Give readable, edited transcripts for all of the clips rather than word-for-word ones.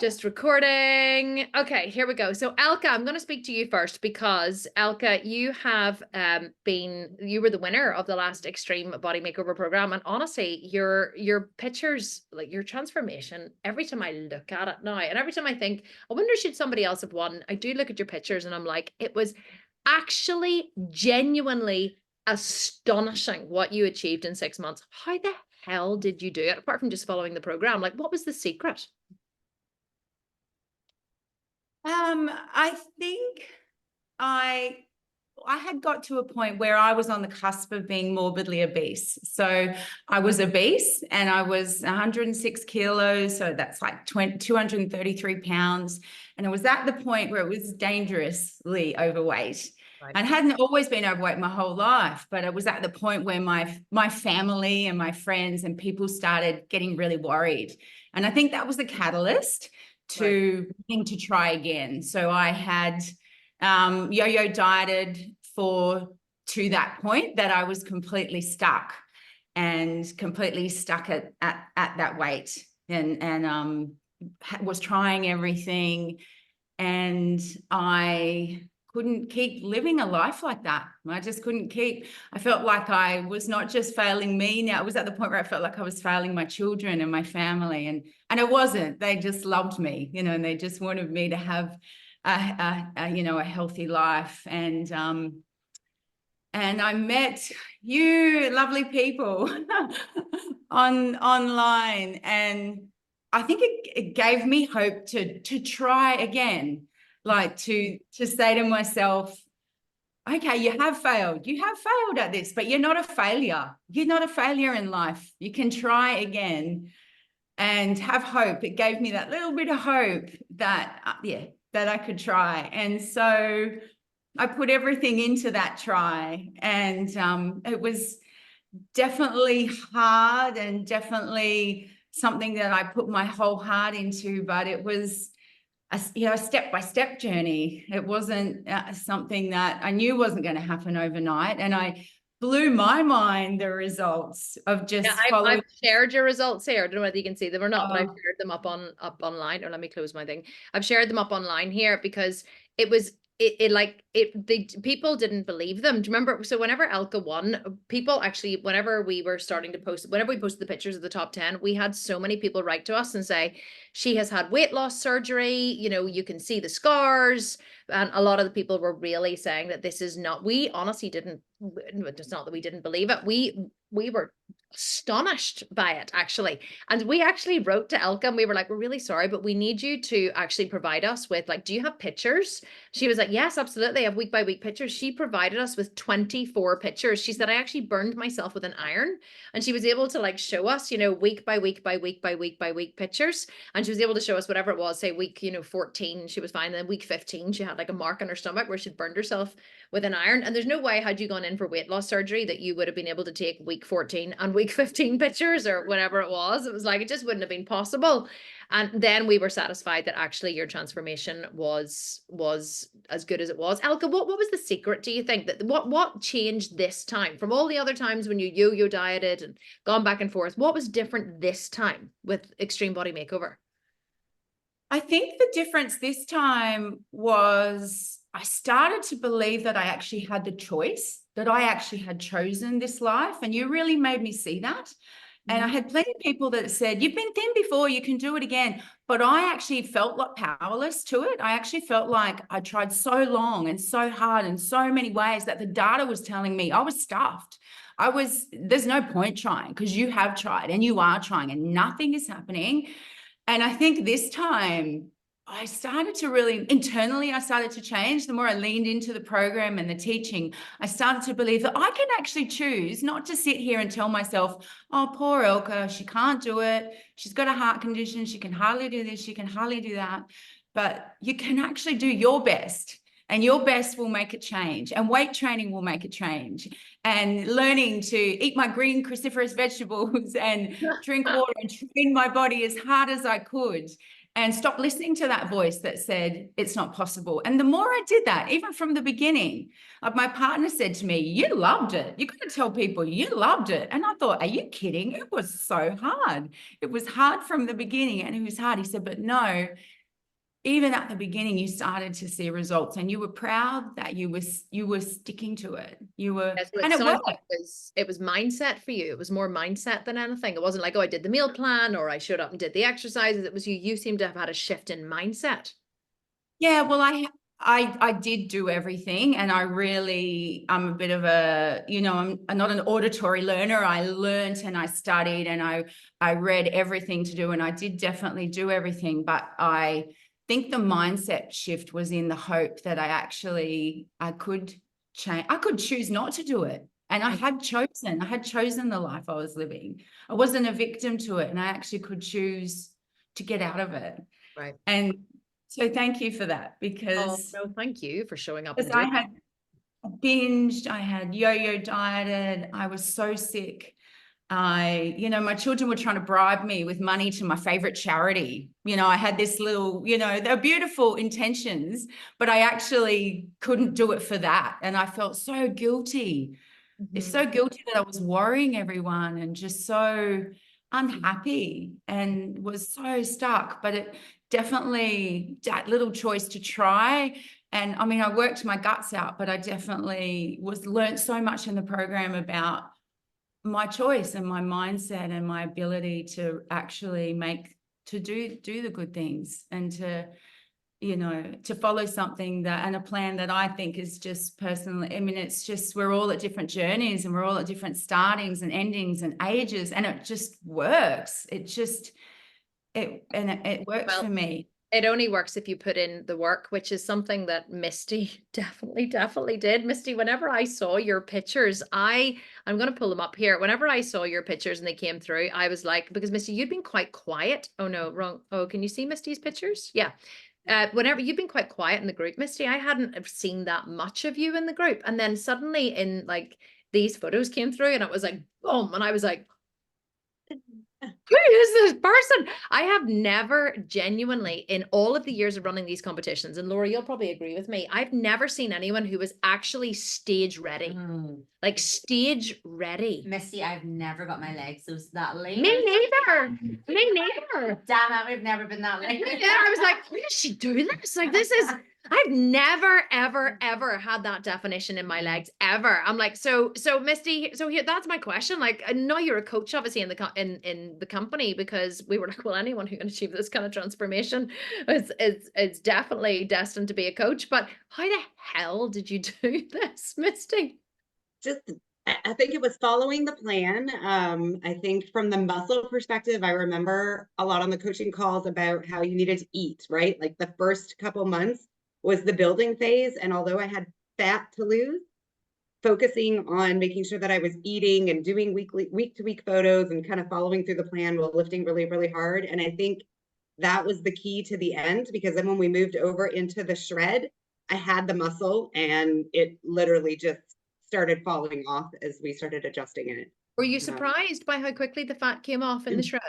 Just recording. Okay, here we go. So Elka, I'm going to speak to you first because Elka, you have you were the winner of the last Extreme Body Makeover program, and honestly, your pictures, like your transformation, every time I look at it now, and every time I think, I wonder should somebody else have won, I do look at your pictures and I'm like, it was actually genuinely astonishing what you achieved in 6 months. How the hell did you do it apart from just following the program? Like, what was the secret? I think I had got to a point where I was on the cusp of being morbidly obese. So I was obese and I was 106 kilos. So that's like 233 pounds. And it was at the point where it was dangerously overweight. Right. I hadn't always been overweight my whole life, but it was at the point where my family and my friends and people started getting really worried. And I think that was the catalyst to wanting to try again. So I had yo-yo dieted to that point that I was completely stuck at that weight and was trying everything, and I couldn't keep living a life like that. I just couldn't keep. I felt like I was not just failing me. Now it was at the point where I felt like I was failing my children and my family, and I wasn't. They just loved me, and they just wanted me to have a healthy life. And I met you lovely people online, and I think it gave me hope to try again. Like to say to myself, okay, you have failed at this, but you're not a failure. You're not a failure in life. You can try again and have hope. It gave me that little bit of hope that, that I could try. And so I put everything into that try. And it was definitely hard and definitely something that I put my whole heart into, but it was a step-by-step journey. It wasn't something that I knew wasn't going to happen overnight. And I blew my mind the results of just following. I've shared your results here. I don't know whether you can see them or not, but I've shared them up online. Or let me close my thing. I've shared them up online here because it was the people didn't believe them. Do you remember? So whenever Elka won, people actually, whenever we posted the pictures of the top 10, we had so many people write to us and say, she has had weight loss surgery. You can see the scars. And a lot of the people were really saying that this is not, we honestly didn't, it's not that we didn't believe it. We were astonished by it, actually. And we actually wrote to Elka and we were like, we're really sorry, but we need you to actually provide us with, like, do you have pictures? She was like, yes, absolutely. I have week by week pictures. She provided us with 24 pictures. She said, I actually burned myself with an iron, and she was able to like show us, week by week by week by week by week pictures. And she was able to show us whatever it was, say week, 14, she was fine. Then week 15, she had like a mark on her stomach where she'd burned herself with an iron. And there's no way, had you gone in for weight loss surgery, that you would have been able to take week 14 and week 15 pictures or whatever it was. It was like, it just wouldn't have been possible. And then we were satisfied that actually your transformation was as good as it was. Elka, what was the secret, do you think? That what changed this time from all the other times when you yo-yo dieted and gone back and forth? What was different this time with Extreme Body Makeover? I think the difference this time was I started to believe that I actually had the choice, that I actually had chosen this life. And you really made me see that. And I had plenty of people that said, you've been thin before, you can do it again. But I actually felt like powerless to it. I actually felt like I tried so long and so hard in so many ways that the data was telling me I was stuffed. There's no point trying, because you have tried and you are trying and nothing is happening. And I think this time I started to really, internally, I started to change. The more I leaned into the program and the teaching, I started to believe that I can actually choose not to sit here and tell myself, oh, poor Elka, she can't do it. She's got a heart condition. She can hardly do this. She can hardly do that. But you can actually do your best. And your best will make a change, and weight training will make a change, and learning to eat my green cruciferous vegetables and drink water and train my body as hard as I could. and stop listening to that voice that said it's not possible. And the more I did that, even from the beginning, like my partner said to me, you loved it. You got to tell people you loved it. And I thought, are you kidding? It was so hard. It was hard from the beginning, and it was hard. He said, but no, even at the beginning, you started to see results, and you were proud that you were sticking to it. You were, Yeah, so and it it sounds worked. like it was mindset for you. It was more mindset than anything. It wasn't like, oh, I did the meal plan or I showed up and did the exercises. It was you seem to have had a shift in mindset. Yeah, well, I did do everything, and I'm a bit of a, I'm not an auditory learner. I learned and I studied and I read everything to do, and I did definitely do everything. But I think the mindset shift was in the hope that I could change. I could choose not to do it. And I had chosen the life I was living. I wasn't a victim to it, and I actually could choose to get out of it. Right. And so thank you for that, Oh, because no, thank you for showing up and I doing had binged, I had yo-yo dieted, I was so sick. My children were trying to bribe me with money to my favorite charity. I had this little, they're beautiful intentions, but I actually couldn't do it for that. And I felt so guilty. It's it. so guilty that I was worrying everyone and just so unhappy and was so stuck. But it definitely, that little choice to try. And I mean, I worked my guts out, but I definitely learned so much in the program about my choice and my mindset and my ability to actually do the good things, and to follow something and a plan that I think is just personally, I mean, it's just, we're all at different journeys and we're all at different startings and endings and ages, and it just works. It works Well, for me. it only works if you put in the work, which is something that Misty definitely did. Misty, whenever I saw your pictures, I'm going to pull them up here. Whenever I saw your pictures and they came through, I was like, because Misty, you'd been quite quiet. Oh no, wrong. Oh, can you see Misty's pictures? Yeah. Whenever you've been quite quiet in the group, Misty, I hadn't seen that much of you in the group. And then suddenly in like these photos came through and it was like, boom. And I was like, who is this person? I have never genuinely, in all of the years of running these competitions, and Laura, you'll probably agree with me, I've never seen anyone who was actually stage ready. Like stage ready. Misty, I've never got my legs so that late. Me neither. Me neither. Damn it, we've never been that late. Yeah, I was like, how does she do this? Like, I've never, ever had that definition in my legs, ever. I'm like, so Misty, so here, that's my question. Like, I know you're a coach, obviously, in the company, because we were like, well, anyone who can achieve this kind of transformation is definitely destined to be a coach. But how the hell did you do this, Misty? I think it was following the plan. I think from the muscle perspective, I remember a lot on the coaching calls about how you needed to eat, right? Like the first couple months was the building phase. And although I had fat to lose, focusing on making sure that I was eating and doing week to week photos and kind of following through the plan while lifting really, really hard. And I think that was the key to the end, because then when we moved over into the shred, I had the muscle and it literally just started falling off as we started adjusting it. Were you surprised by how quickly the fat came off in the shred?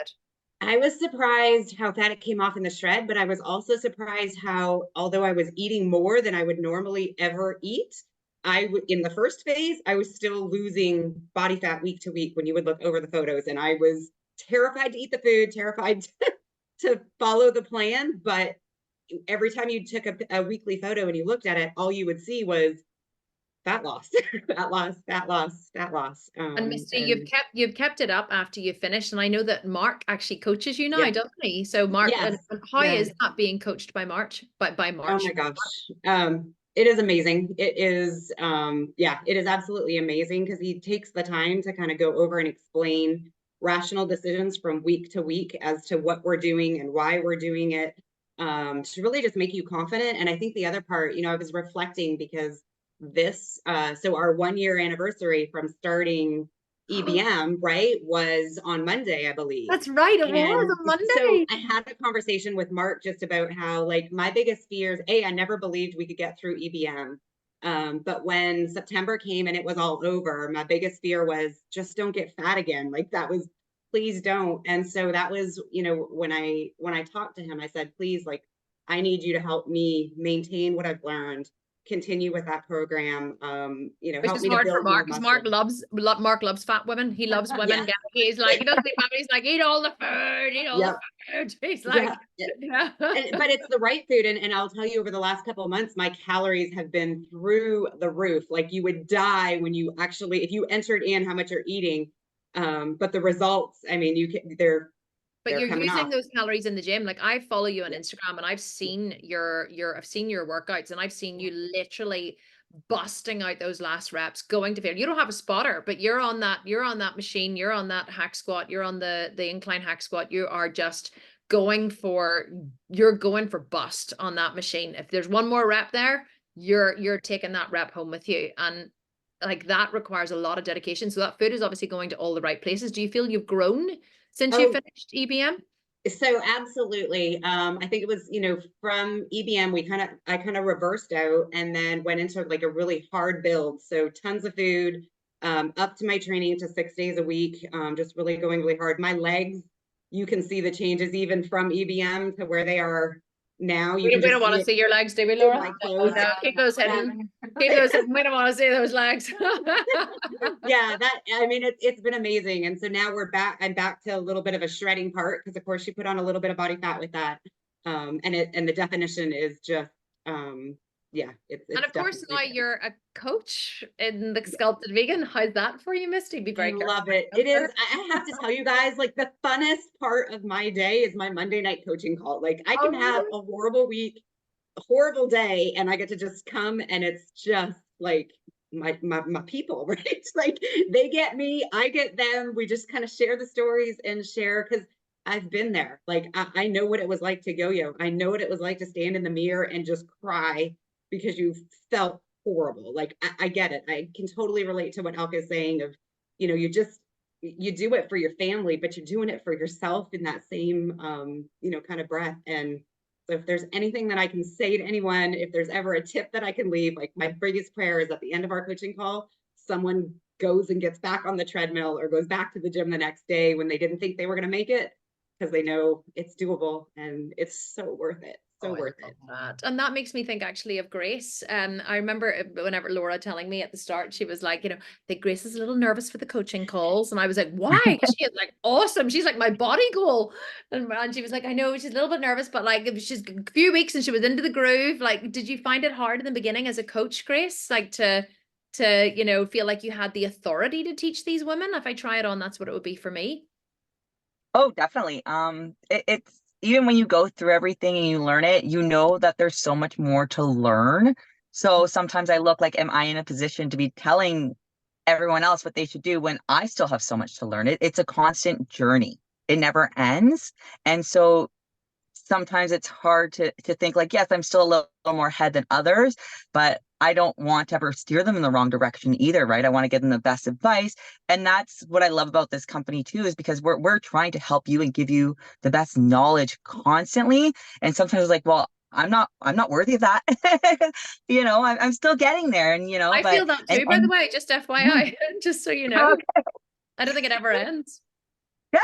I was surprised how fat it came off in the shred, but I was also surprised how, although I was eating more than I would normally ever eat, in the first phase, I was still losing body fat week to week when you would look over the photos. And I was terrified to eat the food, terrified to follow the plan. But every time you took a weekly photo and you looked at it, all you would see was fat loss, fat loss, fat loss, fat loss. And Misty, you've kept it up after you finished, and I know that Mark actually coaches you now, Yeah. doesn't he? So Mark, Yes. and how is that being coached by March? By March? Oh my gosh. It is amazing. It is, it is absolutely amazing, because he takes the time to kind of go over and explain rational decisions from week to week as to what we're doing and why we're doing it, to really just make you confident. And I think the other part, I was reflecting, because so our 1 year anniversary from starting EBM, right, was on Monday, I believe. That's right, it was on Monday. So I had a conversation with Mark just about how, like, my biggest fears, I never believed we could get through EBM. But when September came and it was all over, my biggest fear was just don't get fat again. Like, that was please don't. And so that was, when I talked to him, I said, please, like, I need you to help me maintain what I've learned, continue with that program, Which help is me to hard for build more Mark, because Mark muscle. Mark loves fat women. He loves women. Yeah. He's like, he doesn't eat fat, but he's like, eat all the food, eat all Yeah. the food. He's like, Yeah. yeah. But it's the right food. And I'll tell you, over the last couple of months, my calories have been through the roof. Like, you would die when you actually, if you entered in how much you're eating. But the results, I mean, But they're you're coming using off. those calories in the gym. Like, I follow you on Yeah. Instagram, and I've seen I've seen your workouts, and I've seen you literally busting out those last reps, going to fail. You don't have a spotter, but you're on that machine, you're on that hack squat, you're on the incline hack squat. You are just you're going for bust on that machine. If there's one more rep there, you're taking that rep home with you. And like, that requires a lot of dedication. So that food is obviously going to all the right places. Do you feel you've grown since you Oh, finished EBM? so absolutely. I think it was, from EBM, I kind of reversed out and then went into like a really hard build. So tons of food, up to my training to 6 days a week, just really going really hard. My legs, you can see the changes even from EBM to where they are now. You We can don't just want see to it see your legs, do we, in Laura? my Oh clothes. no, keep those Yeah. hidden. Keep those hidden. We don't want to see those legs. Yeah, I mean, it's been amazing. And so now I'm back to a little bit of a shredding part, because of course she put on a little bit of body fat with that. And the definition is just, yeah, And it's of course, definitely now there. you're a coach in the Yeah. Sculpted Vegan. How's that for you, Misty? Be I very careful. love it. It is. I have to tell you guys, like, the funnest part of my day is my Monday night coaching call. Like, I can have a horrible week, a horrible day, and I get to just come, and it's just like my people, right? Like, they get me, I get them. We just kind of share the stories and share, because I've been there. Like, I know what it was like to yo-yo. I know what it was like to stand in the mirror and just cry because you felt horrible. Like, I get it. I can totally relate to what Elka is saying of, you do it for your family, but you're doing it for yourself in that same, kind of breath. And so if there's anything that I can say to anyone, if there's ever a tip that I can leave, like, my biggest prayer is at the end of our coaching call, someone goes and gets back on the treadmill or goes back to the gym the next day when they didn't think they were going to make it, because they know it's doable and it's so worth it. So worth it. That. And that makes me think actually of Grace. I remember whenever Laura telling me at the start, she was like, I think Grace is a little nervous for the coaching calls. And I was like, why? She is like awesome. She's like my body goal. And she was like, I know she's a little bit nervous, but like, it was just a few weeks and she was into the groove. Like, did you find it hard in the beginning as a coach, Grace? Like, to feel like you had the authority to teach these women? If I try it on, that's what it would be for me. Oh, definitely. It's even when you go through everything and you learn it, you know that there's so much more to learn. So sometimes I look like, am I in a position to be telling everyone else what they should do when I still have so much to learn? It's a constant journey. It never ends. And so sometimes it's hard to think like, yes, I'm still a little more ahead than others, but I don't want to ever steer them in the wrong direction either, right? I want to give them the best advice. And that's what I love about this company too, is because we're trying to help you and give you the best knowledge constantly. And sometimes it's like, well, I'm not worthy of that. I'm still getting there. And I but feel that too, by the way, just FYI, just so you know. Okay. I don't think it ever ends.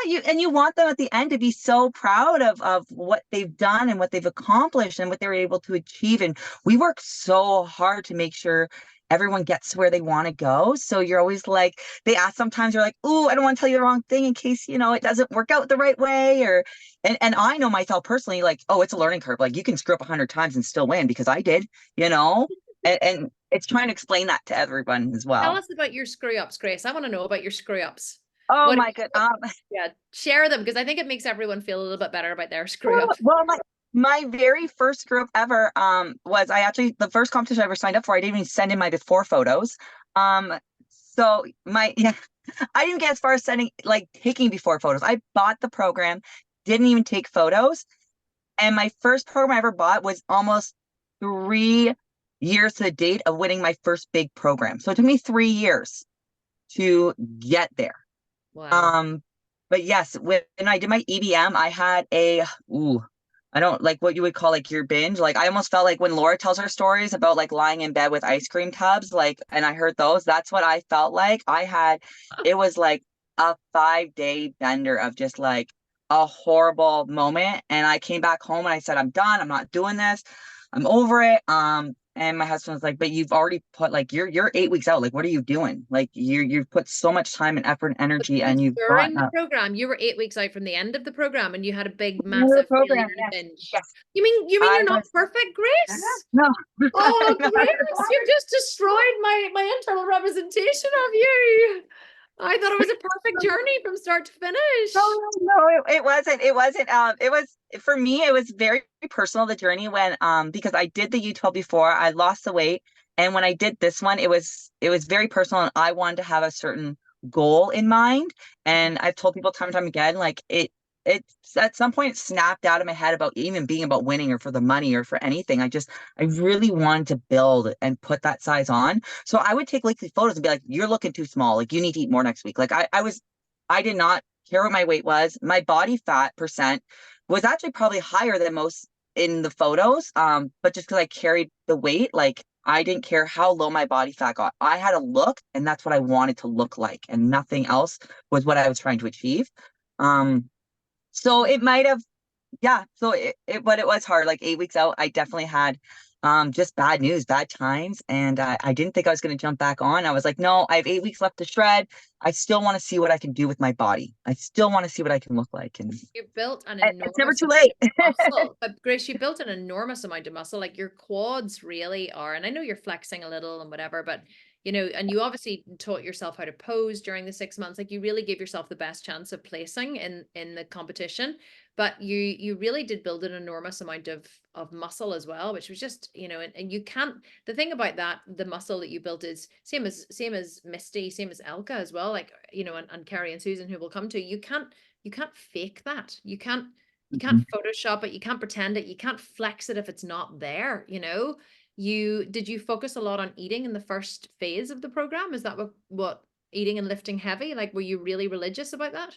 Yeah, you want them at the end to be so proud of what they've done and what they've accomplished and what they were able to achieve. And we work so hard to make sure everyone gets to where they want to go. So you're always like, they ask sometimes, you're like, oh, I don't want to tell you the wrong thing in case, it doesn't work out the right way. And I know myself personally, like, oh, it's a learning curve. Like, you can screw up 100 times and still win, because I did, and it's trying to explain that to everyone as well. Tell us about your screw ups, Grace. I want to know about your screw ups. Oh my God. Yeah, share them, because I think it makes everyone feel a little bit better about their screw up. Well, my very first group ever was the first competition I ever signed up for. I didn't even send in my before photos. So I didn't get as far as taking before photos. I bought the program, didn't even take photos. And my first program I ever bought was almost 3 years to the date of winning my first big program. So it took me 3 years to get there. Wow. But yes, when I did my EBM, I had I don't like what you would call like your binge. Like, I almost felt like when Laura tells her stories about like lying in bed with ice cream tubs, like, and I heard those, that's what I felt like. It was like a 5-day bender of just like a horrible moment. And I came back home and I said, I'm done. I'm not doing this. I'm over it. And my husband was like, but you've already put like you're 8 weeks out. Like, what are you doing? Like you've put so much time and effort and But energy, this and was you've during gotten the up. program. You were 8 weeks out from the end of the program, and you had a big, Another massive failure program, and yes, binge. yes. You mean I you're not was perfect, Grace? no. Oh, No. Grace, you've just destroyed my internal representation of you. I thought it was a perfect journey from start to finish. No, it wasn't. It wasn't. It was for me. It was very personal, the journey, when because I did the U12 before, I lost the weight, and when I did this one, it was very personal, and I wanted to have a certain goal in mind. And I've told people time and time again, like it's at some point it snapped out of my head about even being about winning or for the money or for anything. I really wanted to build and put that size on. So I would take like these photos and be like, you're looking too small. Like you need to eat more next week. Like I did not care what my weight was. My body fat percent was actually probably higher than most in the photos. But just because I carried the weight, like I didn't care how low my body fat got. I had a look, and that's what I wanted to look like, and nothing else was what I was trying to achieve. So it might have, yeah. So but it was hard. Like 8 weeks out, I definitely had just bad news, bad times, and I didn't think I was going to jump back on. I was like, no, I have 8 weeks left to shred. I still want to see what I can do with my body. I still want to see what I can look like, and You built an it's never enormous too late. muscle. But Grace, you built an enormous amount of muscle. Like your quads really are, and I know you're flexing a little and whatever, but and you obviously taught yourself how to pose during the 6 months. Like you really gave yourself the best chance of placing in the competition. But you really did build an enormous amount of muscle as well, which was just, and you can't, the thing about that, the muscle that you built is same as Misty, same as Elka as well, like, and Carrie and Susan, who will come to, you can't fake that. You can't Photoshop it. You can't pretend it. You can't flex it if it's not there, did you focus a lot on eating in the first phase of the program? Is that what eating and lifting heavy? Like, were you really religious about that?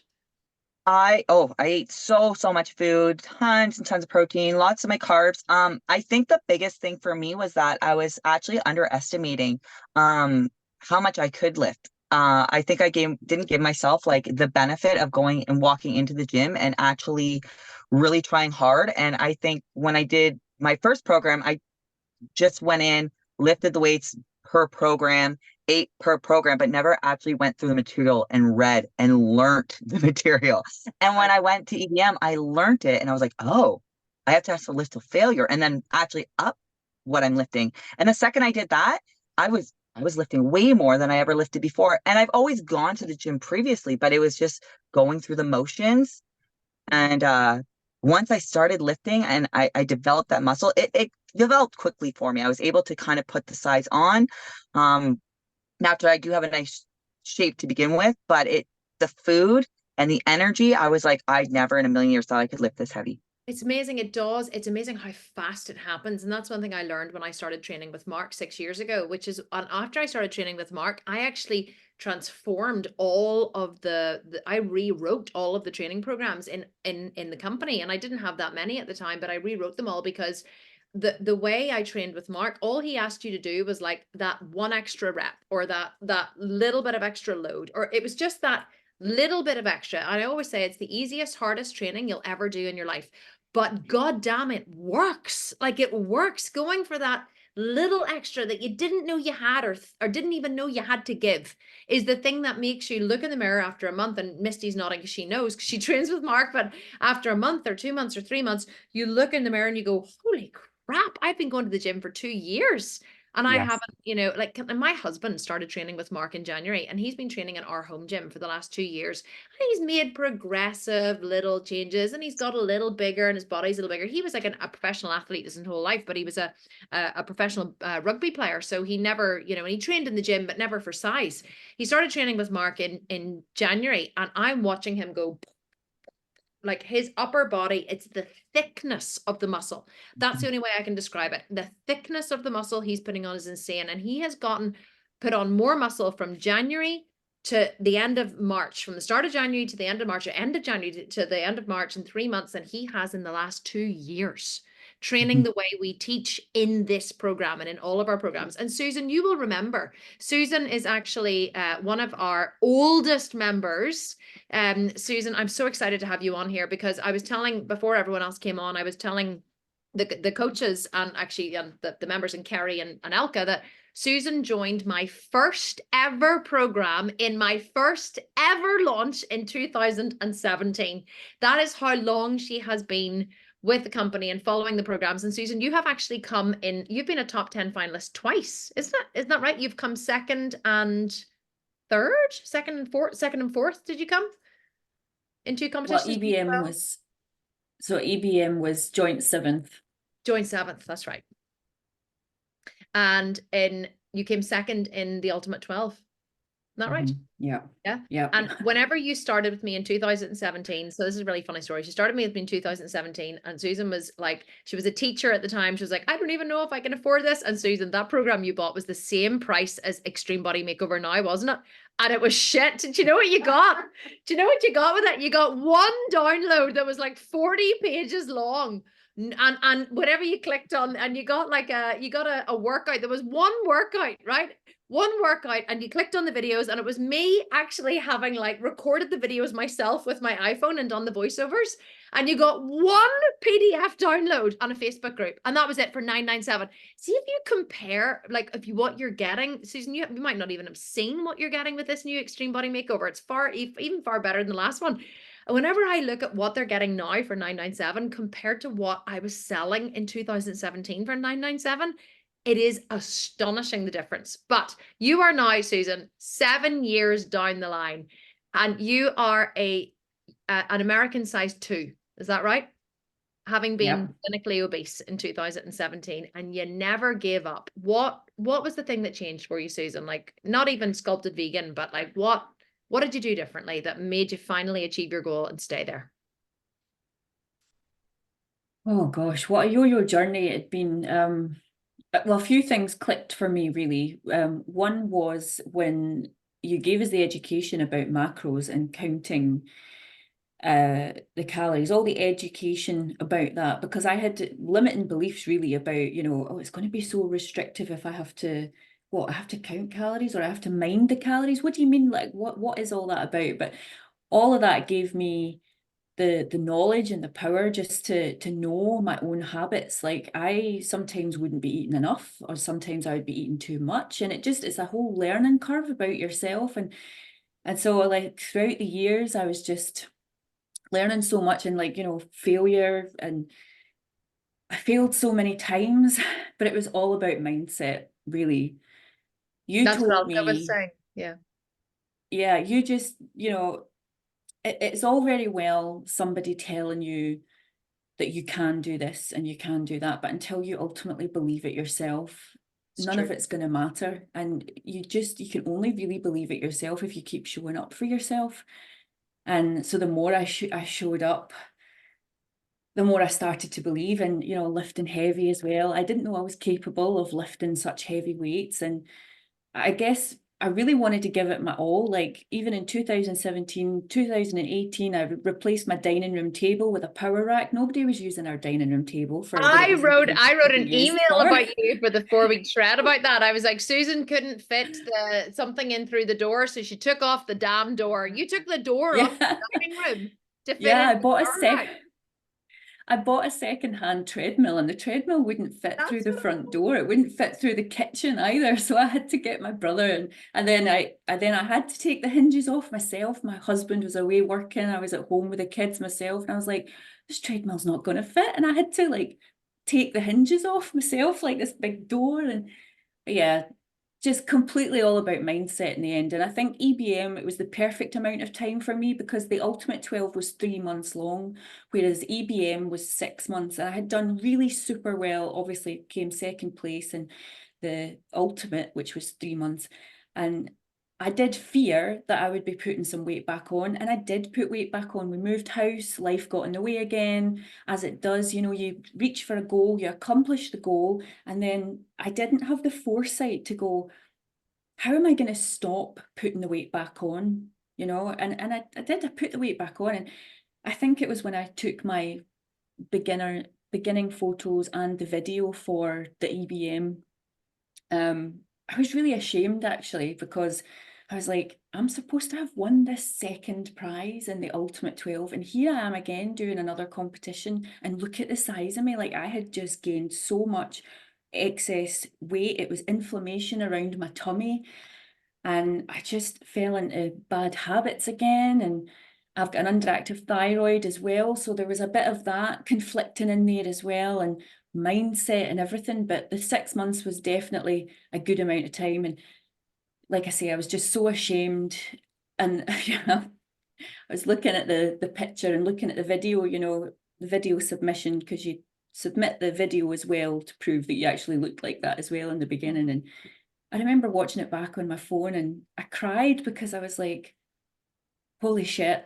I ate so much food, tons and tons of protein, lots of my carbs. I think the biggest thing for me was that I was actually underestimating how much I could lift. I think I didn't give myself like the benefit of going and walking into the gym and actually really trying hard. And I think when I did my first program, I just went in, lifted the weights per program, ate per program, but never actually went through the material and read and learned the material. And when I went to EDM, I learned it, and I was like, oh, I have to lift to failure and then actually up what I'm lifting. And the second I did that, I was lifting way more than I ever lifted before. And I've always gone to the gym previously, but it was just going through the motions. And once I started lifting and I developed that muscle, it developed quickly for me. I was able to kind of put the size on. Naturally, I do have a nice shape to begin with, but the food and the energy, I was like, I'd never in a million years thought I could lift this heavy. It's amazing. It does. It's amazing how fast it happens. And that's one thing I learned when I started training with Mark 6 years ago, which is after I started training with Mark, I actually transformed all of I rewrote all of the training programs in the company. And I didn't have that many at the time, but I rewrote them all because the way I trained with Mark, all he asked you to do was like that one extra rep or that little bit of extra load, or it was just that little bit of extra. I always say it's the easiest, hardest training you'll ever do in your life. But God damn, it works. Like it works. Going for that little extra that you didn't know you had or didn't even know you had to give is the thing that makes you look in the mirror after a month. And Misty's nodding because she knows, because she trains with Mark. But after a month or 2 months or 3 months, you look in the mirror and you go, holy crap, I've been going to the gym for 2 years. And I Yes. haven't, like, and my husband started training with Mark in January, and he's been training in our home gym for the last 2 years. And he's made progressive little changes, and he's got a little bigger, and his body's a little bigger. He was like a professional athlete his whole life, but he was a professional rugby player. So he never, and he trained in the gym, but never for size. He started training with Mark in January, and I'm watching him go. Like his upper body, it's the thickness of the muscle. That's the only way I can describe it. The thickness of the muscle he's putting on is insane. And he has put on more muscle from January to the end of March, from the start of January to the end of March, or end of January to the end of March in 3 months than he has in the last 2 years. training the way we teach in this program and in all of our programs. And Susan, you will remember, Susan is actually one of our oldest members. Susan, I'm so excited to have you on here, because I was telling, before everyone else came on, I was telling the coaches and actually the members, and Kerry and Elka, that Susan joined my first ever program in my first ever launch in 2017. That is how long she has been with the company and following the programs. And Susan, you have actually come in, you've been a top 10 finalist twice. Isn't that right? You've come second and third, second and fourth. Did you come in 2 Well, competitions? EBM was joint 7th. Joined 7th, that's right. And you came second in the Ultimate 12. Isn't that right? Yeah. Yeah. Yeah. And whenever you started with me in 2017, so this is a really funny story. She started with me in 2017, and Susan was like, she was a teacher at the time. She was like, I don't even know if I can afford this. And Susan, that program you bought was the same price as Extreme Body Makeover now, wasn't it? And it was shit. Do you know what you got? Do you know what you got with it? You got one download that was like 40 pages long. And whatever you clicked on, and you got like a workout. There was one workout, right? One workout, and you clicked on the videos, and it was me actually having like recorded the videos myself with my iPhone and done the voiceovers. And you got one PDF download on a Facebook group, and that was it for $9.97. See if you compare, like, what you're getting, Susan. You might not even have seen what you're getting with this new Extreme Body Makeover. It's even far better than the last one. Whenever I look at what they're getting now for $9.97 compared to what I was selling in 2017 for $9.97, it is astonishing, the difference. But you are now, Susan, 7 years down the line, and you are an American size 2. Is that right? Having been clinically obese in 2017, and you never gave up. What was the thing that changed for you, Susan? Like, not even sculpted vegan, but like what did you do differently that made you finally achieve your goal and stay there? Oh gosh, what a yo-yo journey it had been. Well, a few things clicked for me, really. One was when you gave us the education about macros and counting the calories, all the education about that, because I had limiting beliefs really about, oh, it's going to be so restrictive if I have to, I have to count calories, or I have to mind the calories. What do you mean? Like, what is all that about? But all of that gave me the knowledge and the power just to know my own habits. Like, I sometimes wouldn't be eating enough, or sometimes I would be eating too much, and it's a whole learning curve about yourself. And so, like, throughout the years, I was just learning so much, and like, failure, and I failed so many times, but it was all about mindset, really. That's what Told I was me, saying. Yeah. Yeah, you just, it's all very well somebody telling you that you can do this and you can do that, but until you ultimately believe it yourself, none of it's going to matter. And you can only really believe it yourself if you keep showing up for yourself. And so the more I showed up, the more I started to believe. And lifting heavy as well, I didn't know I was capable of lifting such heavy weights. And I guess I really wanted to give it my all. Like, even in 2017, 2018, I replaced my dining room table with a power rack. Nobody was using our dining room table for what I it was wrote to an be used email for. about you for the 4-week shred about that. I was like, Susan couldn't fit something in through the door, so she took off the damn door. You took the door off the dining room to fit in I the bought power rack. I bought a second-hand treadmill, and the treadmill wouldn't fit through the front door. It wouldn't fit through the kitchen either. So I had to get my brother, and then I had to take the hinges off myself. My husband was away working. I was at home with the kids myself, and I was like, this treadmill's not going to fit. And I had to like take the hinges off myself, like this big door. And yeah, just completely all about mindset in the end. And I think EBM, it was the perfect amount of time for me, because the Ultimate 12 was 3 months long, whereas EBM was 6 months. And I had done really super well, obviously came second place in the Ultimate, which was 3 months. And I did fear that I would be putting some weight back on, and I did put weight back on. We moved house, life got in the way again, as it does. You reach for a goal, you accomplish the goal, and then I didn't have the foresight to go, how am I going to stop putting the weight back on? And I put the weight back on, and I think it was when I took my beginner beginning photos and the video for the EBM, I was really ashamed actually, because I was like, I'm supposed to have won this second prize in the Ultimate 12, and here I am again doing another competition, and look at the size of me. Like, I had just gained so much excess weight. It was inflammation around my tummy, and I just fell into bad habits again. And I've got an underactive thyroid as well, so there was a bit of that conflicting in there as well, and mindset and everything. But the 6 months was definitely a good amount of time, and like I say, I was just so ashamed. And I was looking at the picture and looking at the video, you know, the video submission, because you submit the video as well to prove that you actually looked like that as well in the beginning. And I remember watching it back on my phone, and I cried because I was like, holy shit,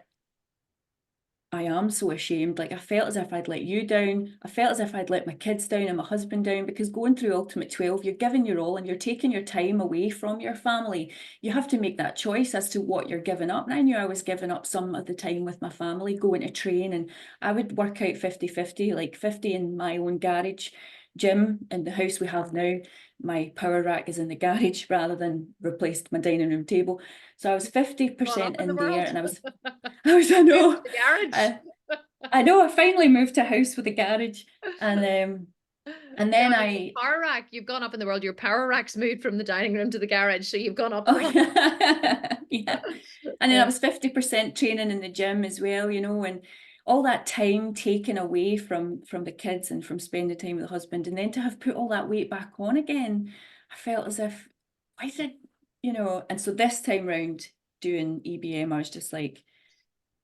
I am so ashamed. Like, I felt as if I'd let you down. I felt as if I'd let my kids down and my husband down, because going through Ultimate 12, you're giving your all and you're taking your time away from your family. You have to make that choice as to what you're giving up. And I knew I was giving up some of the time with my family, going to train, and I would work out 50-50, like 50 in my own garage gym in the house we have now. My power rack is in the garage rather than replaced my dining room table. So I was 50% in there, and I I know. the garage. I know, I finally moved to a house with a garage, and then Yeah, power rack. You've gone up in the world. Your power rack's moved from the dining room to the garage, so you've gone up. oh, yeah. And then I Yeah. was 50% training in the gym as well, you know, and all that time taken away from the kids and from spending time with the husband, and then to have put all that weight back on again, I felt as if, why did, you know. And so this time round doing EBM, I was just like,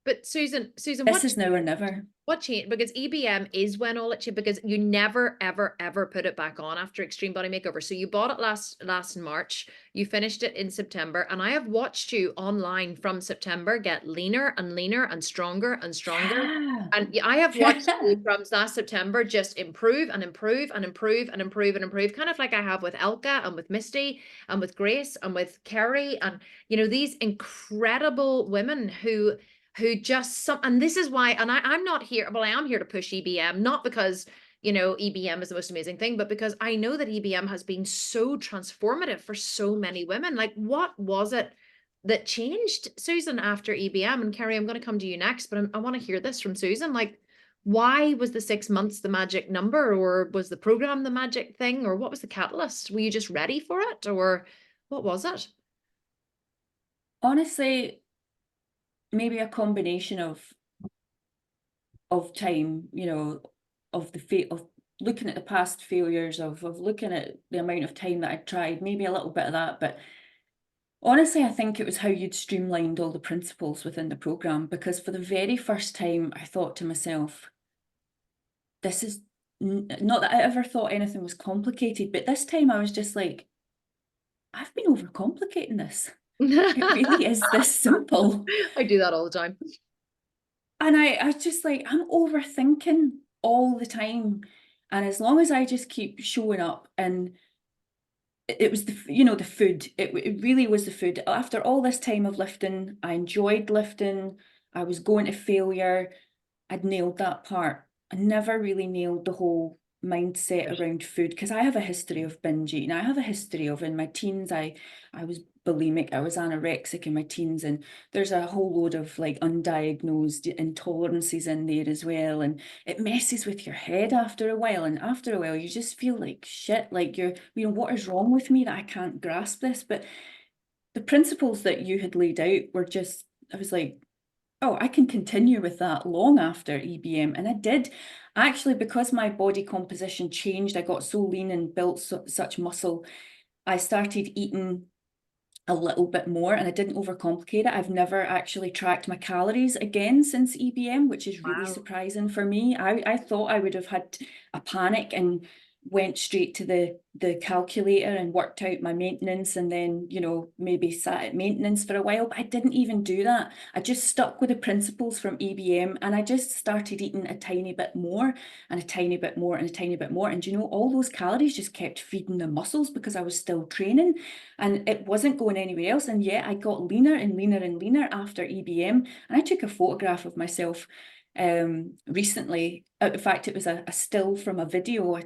But Susan, this is now or never. what changed? Because EBM is when all it changed, because you never, ever, ever put it back on after Extreme Body Makeover. So you bought it last March, you finished it in September, and I have watched you online from September get leaner and leaner and stronger and stronger. Yeah. And I have watched you from last September just improve and improve and improve and improve and improve, kind of like I have with Elka and with Misty and with Grace and with Kerry, and you know, these incredible women who just and this is why, and I'm not here, well, I am here to push EBM, not because, you know, EBM is the most amazing thing, but because I know that EBM has been so transformative for so many women. Like, what was it that changed, Susan, after EBM? And Kerry, I'm going to come to you next, but I want to hear this from Susan. Like, why was the 6 months the magic number, or was the program the magic thing, or what was the catalyst? Were you just ready for it, or what was it? Honestly, maybe a combination of time, you know, of looking at the past failures, of looking at the amount of time that I'd tried, maybe a little bit of that. But honestly, I think it was how you'd streamlined all the principles within the program, because for the very first time, I thought to myself, this is not that I ever thought anything was complicated, but this time I was just like, I've been overcomplicating this. It really is this simple. I do that all the time. And I was just like, I'm overthinking all the time. And as long as I just keep showing up, and it was the, you know, the food, it really was the food. After all this time of lifting, I enjoyed lifting. I was going to failure. I'd nailed that part. I never really nailed the whole mindset around food, because I have a history of binge eating. I have a history of, in my teens, I was bulimic, I was anorexic in my teens, and there's a whole load of like undiagnosed intolerances in there as well, and it messes with your head after a while, and after a while you just feel like shit, like you're, you know, what is wrong with me that I can't grasp this? But the principles that you had laid out were just, I was like, oh, I can continue with that long after EBM. And I did. Actually, because my body composition changed, I got so lean and built such muscle, I started eating a little bit more, and I didn't overcomplicate it. I've never actually tracked my calories again since EBM, which is really surprising for me. I thought I would have had a panic and went straight to the calculator and worked out my maintenance, and then, you know, maybe sat at maintenance for a while, but I didn't even do that. I just stuck with the principles from EBM, and I just started eating a tiny bit more and a tiny bit more and a tiny bit more. And you know, all those calories just kept feeding the muscles because I was still training, and it wasn't going anywhere else. And yet I got leaner and leaner and leaner after EBM. And I took a photograph of myself recently. In fact, it was a still from a video. I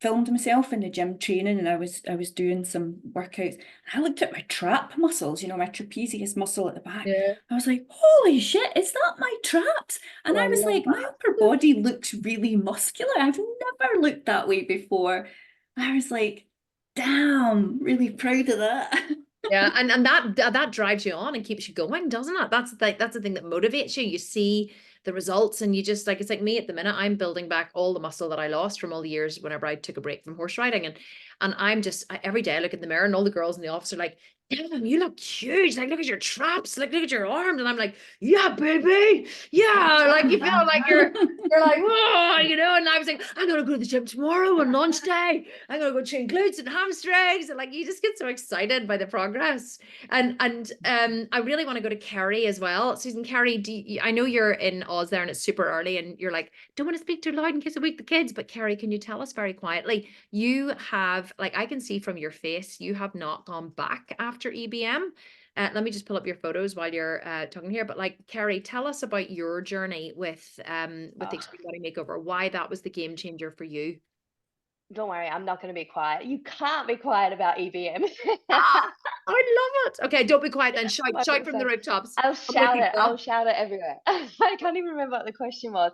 filmed myself in the gym training, and I was doing some workouts. And I looked at my trap muscles, you know, my trapezius muscle at the back. Yeah. I was like, holy shit, is that my traps? And Oh, I I was love like, my upper body looks really muscular. I've never looked that way before. I was like, damn, really proud of that. Yeah, and that drives you on and keeps you going, doesn't it? That's the thing that motivates you. You see the results, and you just like, it's like me at the minute. I'm building back all the muscle that I lost from all the years whenever I took a break from horse riding, and I'm just every day I look in the mirror, and all the girls in the office are like, "Damn, you look huge! Like, look at your traps! Like, look at your arms!" And I'm like, "Yeah, baby, yeah!" Like, you feel like you're like, "Whoa," you know. And I was like, "I'm gonna go to the gym tomorrow on lunch day. I'm gonna go train glutes and hamstrings," and like, you just get so excited by the progress. And I really want to go to Kerry as well. Susan, Kerry, I know you're in Oz there and it's super early, and you're like, don't want to speak too loud in case I wake the kids. But Kerry, can you tell us very quietly? You have, like, I can see from your face, you have not gone back after EBM. Let me just pull up your photos while you're talking here. But like, Kerry, tell us about your journey with the Extreme Body Makeover. Why that was the game changer for you. Don't worry, I'm not going to be quiet. You can't be quiet about EBM. I love it. Okay, don't be quiet then. Shout from the 100%. rooftops. I'll I'm with shout you, it. girl. I'll shout it everywhere. I can't even remember what the question was.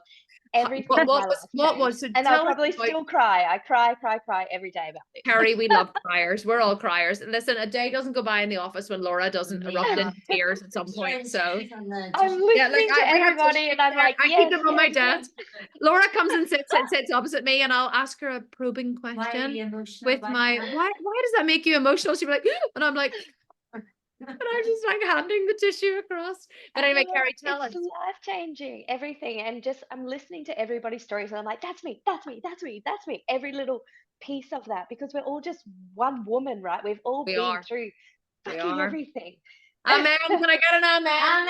Everything in my life What was changed. so And I'll tell us probably about still cry. I cry every day about this. Carrie, we love criers. We're all criers. Listen, a day doesn't go by in the office when Laura doesn't erupt into tears at some point. So I'm listening yeah, like to everybody and I'm like, I yes, keep them on my yes, desk. yes. Laura comes and sits opposite me, and I'll ask her a probing question with my why does that make you emotional? She'll be like, and I'm like, and I'm just like handing the tissue across. But anyway, Carrie, tell us. It's life changing, everything. And just, I'm listening to everybody's stories and I'm like, that's me, that's me, that's me, that's me. Every little piece of that, because we're all just one woman, right? We've all We been are. through We fucking are. everything. Amen. Can I get an amen?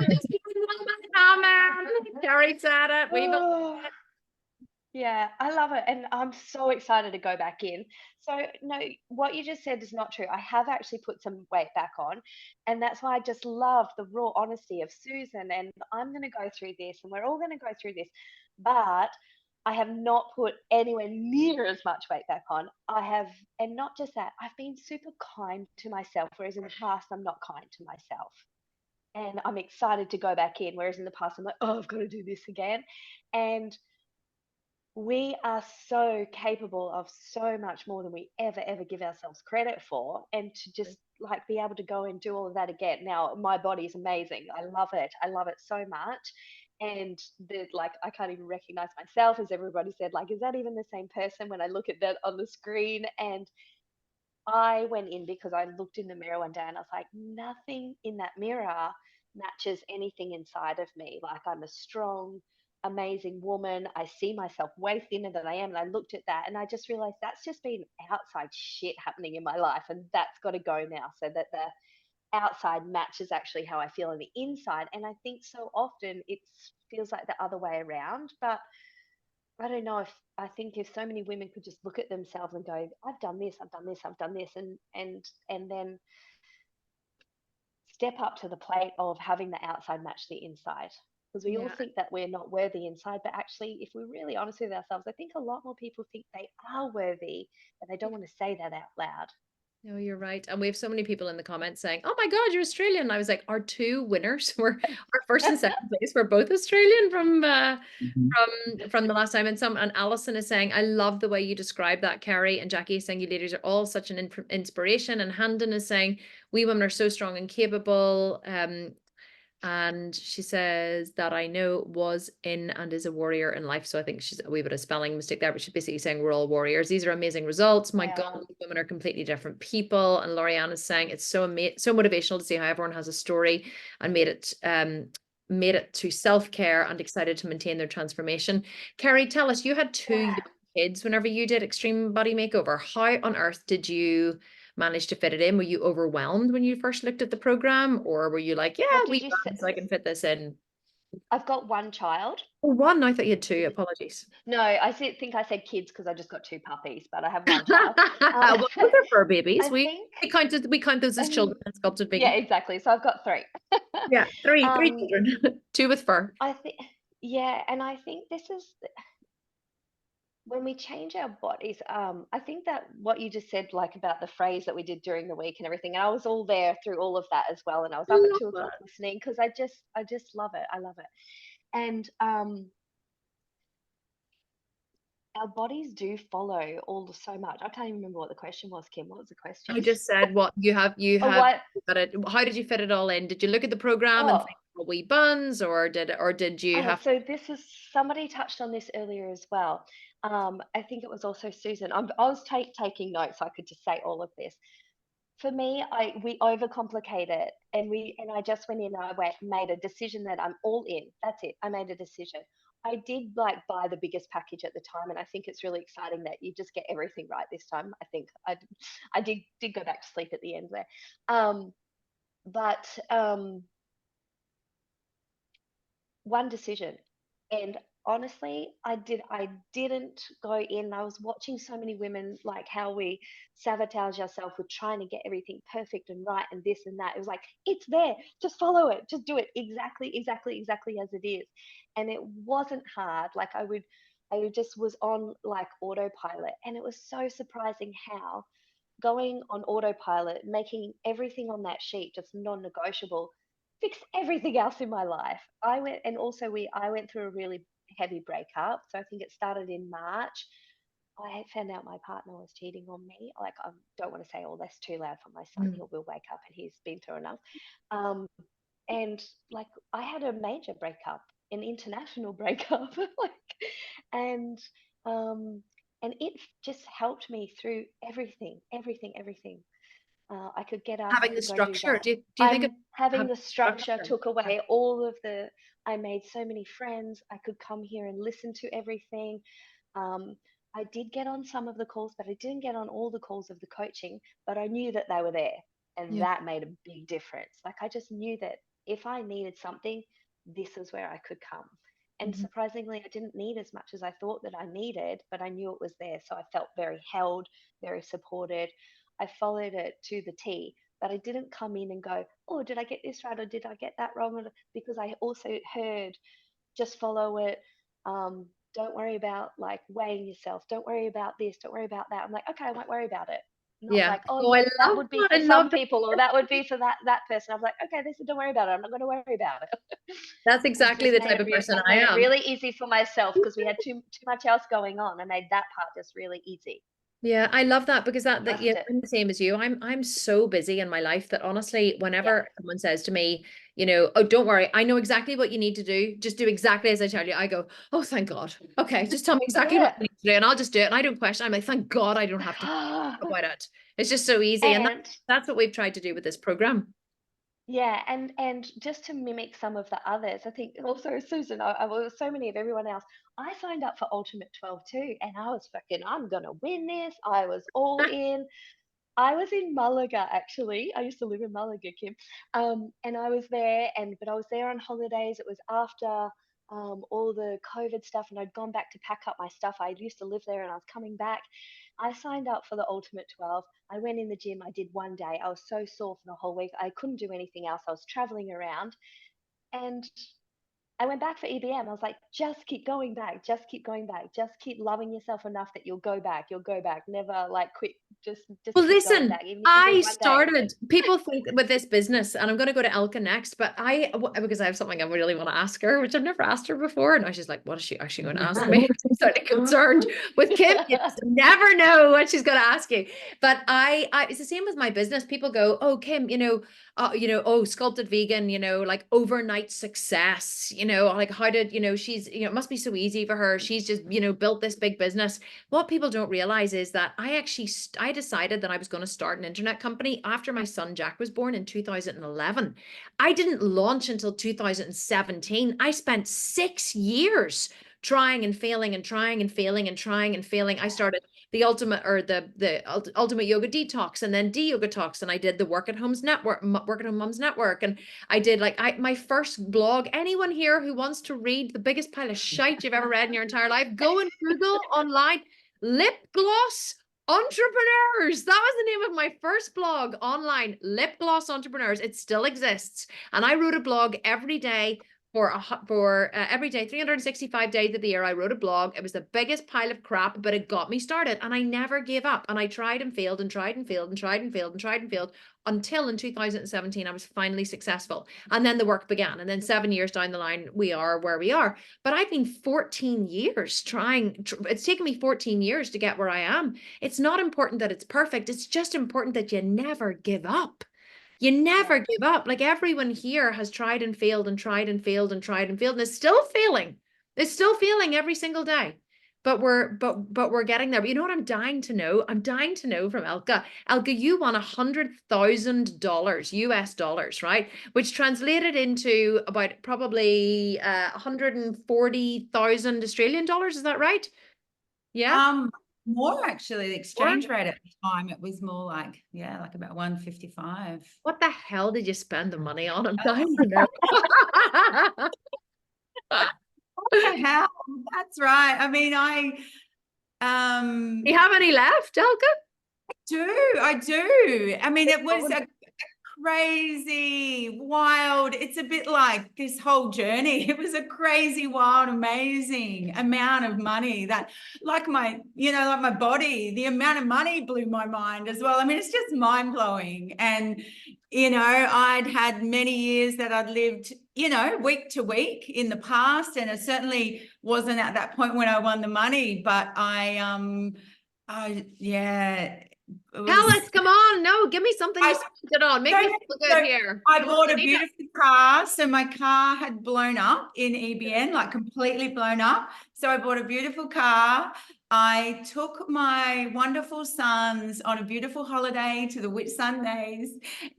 Amen. Amen. Carrie said it. We believe Oh, it. yeah, I love it. And I'm so excited to go back in. So, no, what you just said is not true. I have actually put some weight back on. And that's why I just love the raw honesty of Susan. And I'm going to go through this, and we're all going to go through this. But I have not put anywhere near as much weight back on. I have, and not just that, I've been super kind to myself, whereas in the past, I'm not kind to myself. And I'm excited to go back in, whereas in the past, I'm like, oh, I've got to do this again. And we are so capable of so much more than we ever give ourselves credit for. And to just like be able to go and do all of that again. Now, my body is amazing. I love it. I love it so much. And the like, I can't even recognize myself, as everybody said, like, is that even the same person when I look at that on the screen? And I went in because I looked in the mirror one day and I was like, nothing in that mirror matches anything inside of me. Like, I'm a strong, amazing woman. I see myself way thinner than I am. And I looked at that and I just realized that's just been outside shit happening in my life. And that's got to go now, so that the outside matches actually how I feel on the inside. And I think so often it feels like the other way around. But I don't know, if I think if so many women could just look at themselves and go, I've done this, I've done this, I've done this, and then step up to the plate of having the outside match the inside. Because we all Yeah. think that we're not worthy inside, but actually, if we're really honest with ourselves, I think a lot more people think they are worthy, but they don't want to say that out loud. No, you're right. And we have so many people in the comments saying, oh my God, you're Australian. And I was like, our two winners were our first and second place were both Australian from the last time. And Alison is saying, I love the way you describe that, Carrie. And Jackie is saying, you ladies are all such an inspiration. And Handon is saying, we women are so strong and capable. And she says that I know was in and is a warrior in life. So I think she's a wee bit of spelling mistake there, but she's basically saying we're all warriors. These are amazing results. My God, these women are completely different people. And Lorianne is saying it's so motivational to see how everyone has a story and made it to self-care and excited to maintain their transformation. Kerry, tell us, you had two young kids whenever you did Extreme Body Makeover. How on earth did you manage to fit it in? Were you overwhelmed when you first looked at the program, or were you like, yeah, What did we you can, say? so I can fit this in? I've got one child. Oh, one. I thought you had two. Apologies. No, think I said kids because I just got 2 puppies, but I have 1 child. Well, those are fur babies. I think, We count those as children in sculpted yeah, vegan. exactly. So I've got 3. Yeah, three Um, children, 2 with fur. I think, yeah, and I think this is when we change our bodies. I think that what you just said, like about the phrase that we did during the week and everything, and I was all there through all of that as well. And I was up at 2 o'clock listening because I just love it. I love it. And our bodies do follow so much. I can't even remember what the question was, Kim. What was the question? I just said what you have Oh, what? got it. How did you fit it all in? Did you look at the program and Oh, think, well, wee buns, or did you have so this is somebody touched on this earlier as well. I think it was also Susan. I was taking notes, so I could just say all of this. For me, we overcomplicate it, and I just went in and made a decision that I'm all in. That's it. I made a decision. I did like buy the biggest package at the time, and I think it's really exciting that you just get everything right this time. I think I did go back to sleep at the end there, but one decision. And honestly, I didn't go in. I was watching so many women, like how we sabotage ourselves with trying to get everything perfect and right and this and that. It was like, it's there, just follow it, just do it exactly as it is. And it wasn't hard. Like I just was on like autopilot, and it was so surprising how going on autopilot, making everything on that sheet just non-negotiable, fixed everything else in my life. I went through a really heavy breakup. So I think it started in March. I found out my partner was cheating on me. Like, I don't want to say, oh, that's too loud for my son. He will wake up and he's been through enough. And like, I had a major breakup, an international breakup, like, and and it just helped me through everything. I could get up, I having the could go do structure? that. Do you think of Having having the structure took away all of I made so many friends. I could come here and listen to everything. Um, I did get on some of the calls, but I didn't get on all the calls of the coaching, but I knew that they were there, and Yeah. that made a big difference. Like, I just knew that if I needed something, this is where I could come. And Mhm. surprisingly, I didn't need as much as I thought that I needed, but I knew it was there. So I felt very held, very supported. I followed it to the T, but I didn't come in and go, oh, did I get this right or did I get that wrong? Because I also heard, just follow it. Don't worry about like weighing yourself. Don't worry about this. Don't worry about that. I'm like, okay, I won't worry about it. Not Yeah. like, oh Oh, I yeah, that love would be that. for I some love that. people, or that would be for that person. I was like, okay, they said don't worry about it. I'm not going to worry about it. That's I exactly just the made type of person I I made it am. really easy for myself because we had too much else going on. I made that part just really easy. Yeah, I love that because that Trust yeah, it. I'm the same as you. I'm so busy in my life that honestly, Yeah. whenever someone says to me, oh, don't worry, I know exactly what you need to do. Just do exactly as I tell you. I go, oh, thank God. Okay, just tell me exactly what you need to do, and I'll just do it. And I don't question. I'm like, thank God, I don't have to think about it. It's just so easy, and And that's what we've tried to do with this program. yeah, and just to mimic some of the others, I think also Susan, I was so many of everyone else. I signed up for Ultimate 12 too, and I was fucking, I'm gonna win this. I was all in. I was in Malaga actually. I used to live in Malaga, Kim. And I was there, but I was there on holidays. It was after all the COVID stuff, and I'd gone back to pack up my stuff. I used to live there, and I was coming back. I signed up for the Ultimate 12. I went in the gym. I did one day. I was so sore for the whole week. I couldn't do anything else. I was traveling around, and I went back for EBM. I was like, just keep going back, just keep going back, just keep loving yourself enough that you'll go back, Never like quit, just Well, keep going listen, back, even if you do I one day. started, people think with this business, and I'm going to go to Elka next, but because I have something I really want to ask her, which I've never asked her before. And I was just like, what is she actually going to ask me? I'm starting concerned with Kim. You just never know what she's going to ask you. But it's the same with my business. People go, oh, Kim, oh, sculpted vegan, like overnight success, like how did, she's, it must be so easy for her. She's just, built this big business. What people don't realize is that I decided that I was going to start an internet company after my son Jack was born in 2011. I didn't launch until 2017. I spent 6 years trying and failing and trying and failing and trying and failing. I started the ultimate or the ultimate yoga detox and then de-yoga talks. And I did the work at home's network, work at home moms network. And I did like my first blog. Anyone here who wants to read the biggest pile of shite you've ever read in your entire life, go and Google online lip gloss entrepreneurs. That was the name of my first blog online, lip gloss entrepreneurs. It still exists. And I wrote a blog every day for every day, 365 days of the year. I wrote a blog. It was the biggest pile of crap, but it got me started and I never gave up. And I tried and failed and tried and failed and tried and failed and tried and failed until in 2017, I was finally successful. And then the work began. And then 7 years down the line, we are where we are. But I've been 14 years trying. It's taken me 14 years to get where I am. It's not important that it's perfect. It's just important that you never give up. You never give up. Like everyone here has tried and failed and tried and failed and tried and failed and is still failing. It's still failing every single day. But we're getting there. But you know what I'm dying to know? I'm dying to know from Elka. Elka, you won $100,000 US dollars, right? Which translated into about probably 140,000 Australian dollars. Is that right? Yeah. More actually, the exchange rate at the time, it was more like, like about 155. What the hell did you spend the money on? I'm dying to know. What the hell? That's right. I mean, Do you have any left, Elka? I do. I mean, it was a crazy, wild. It's a bit like this whole journey. It was a crazy, wild, amazing amount of money that, like my body, the amount of money blew my mind as well. I mean, it's just mind blowing. And, I'd had many years that I'd lived, week to week in the past. And it certainly wasn't at that point when I won the money, but Tell us, come on. No, give me something you spent it on. Make me feel good here. I bought a beautiful car. So my car had blown up in EBN, like completely blown up. So I bought a beautiful car. I took my wonderful sons on a beautiful holiday to the Whitsundays,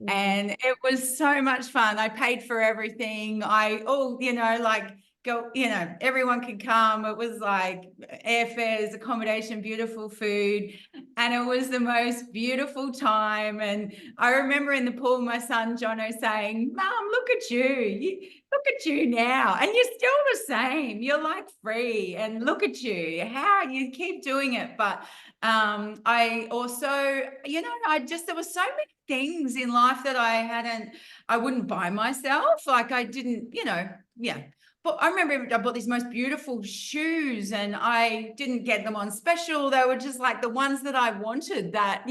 and it was so much fun. I paid for everything. Everyone could come. It was like airfares, accommodation, beautiful food. And it was the most beautiful time. And I remember in the pool, my son, Jono, saying, Mom, look at you. Look at you now. And you're still the same. You're like free. And look at you. How you keep doing it. But I also, there were so many things in life that I wouldn't buy myself. Like I didn't, But I remember I bought these most beautiful shoes and I didn't get them on special. They were just like the ones that I wanted that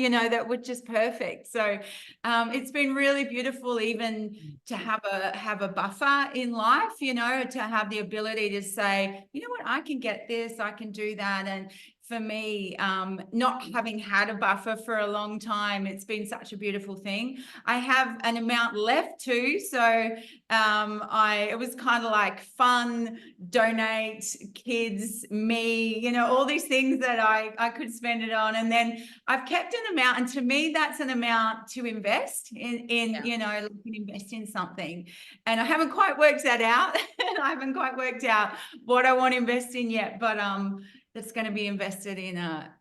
were just perfect. So it's been really beautiful even to have a buffer in life, to have the ability to say, you know what, I can get this, I can do that. And for me, not having had a buffer for a long time, it's been such a beautiful thing. I have an amount left too. So it was kind of like fun, donate, kids, me, all these things that I could spend it on. And then I've kept an amount. And to me, that's an amount to invest in invest in something. And I haven't quite worked that out. I haven't quite worked out what I want to invest in yet. But that's going to be invested in a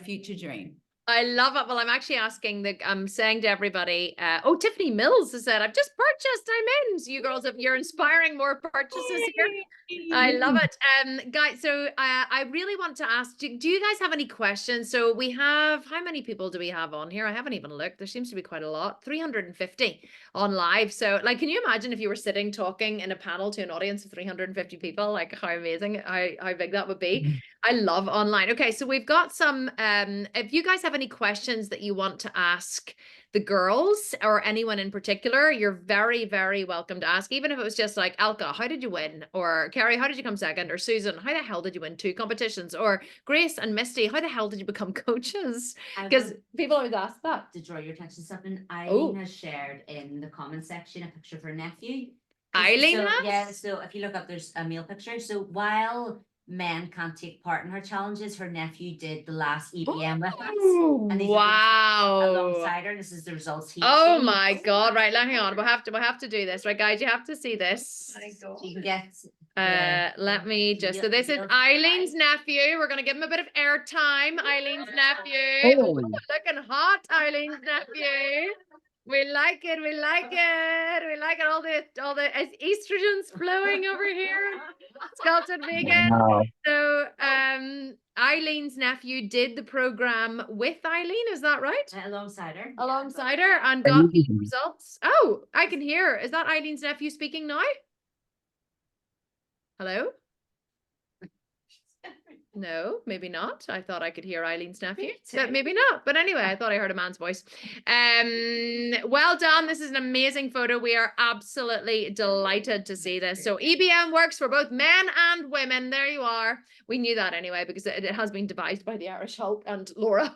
future dream. I love it. Well, I'm actually I'm saying to everybody, Tiffany Mills has said, I've just purchased, I'm in. So you girls, if you're inspiring more purchases here, I love it. Guys, so I really want to ask, do you guys have any questions? So we have, how many people do we have on here? I haven't even looked. There seems to be quite a lot, 350 on live. So like, can you imagine if you were sitting talking in a panel to an audience of 350 people, like how amazing, how big that would be. I love online. Okay, so we've got some, if you guys have any questions that you want to ask the girls or anyone in particular, you're very, very welcome to ask. Even if it was just like, Alka, how did you win? Or Carrie, how did you come second? Or Susan, how the hell did you win 2 competitions? Or Grace and Misty, how the hell did you become coaches? Because people always ask that. To draw your attention to something, Eileen has shared in the comment section a picture of her nephew. Eileen has? Yeah, so if you look up, there's a male picture. So while men can't take part in her challenges, her nephew did the last EBM with us. And Wow. Alongside her, this is the results he Oh my God. Right, hang on. We'll have to do this. Right, guys, you have to see this. So you can get Yeah. Let me just, so Real- this is real Eileen's surprise. nephew. We're going to give him a bit of airtime. Eileen's nephew. Oh, Holy. looking hot, Eileen's nephew. We like it. We like it. We like it. All the estrogens flowing over here. Sculpted vegan. Wow. So, Eileen's nephew did the program with Eileen. Is that right? Alongside her. Alongside her and got the Amazing. results. Oh, I can hear. Is that Eileen's nephew speaking now? Hello? No, maybe not. I thought I could hear Eileen's nephew, but maybe not. But anyway, I thought I heard a man's voice. Well done. This is an amazing photo. We are absolutely delighted to see this. So EBM works for both men and women. There you are. We knew that anyway, because it has been devised by the Irish Hulk and Laura.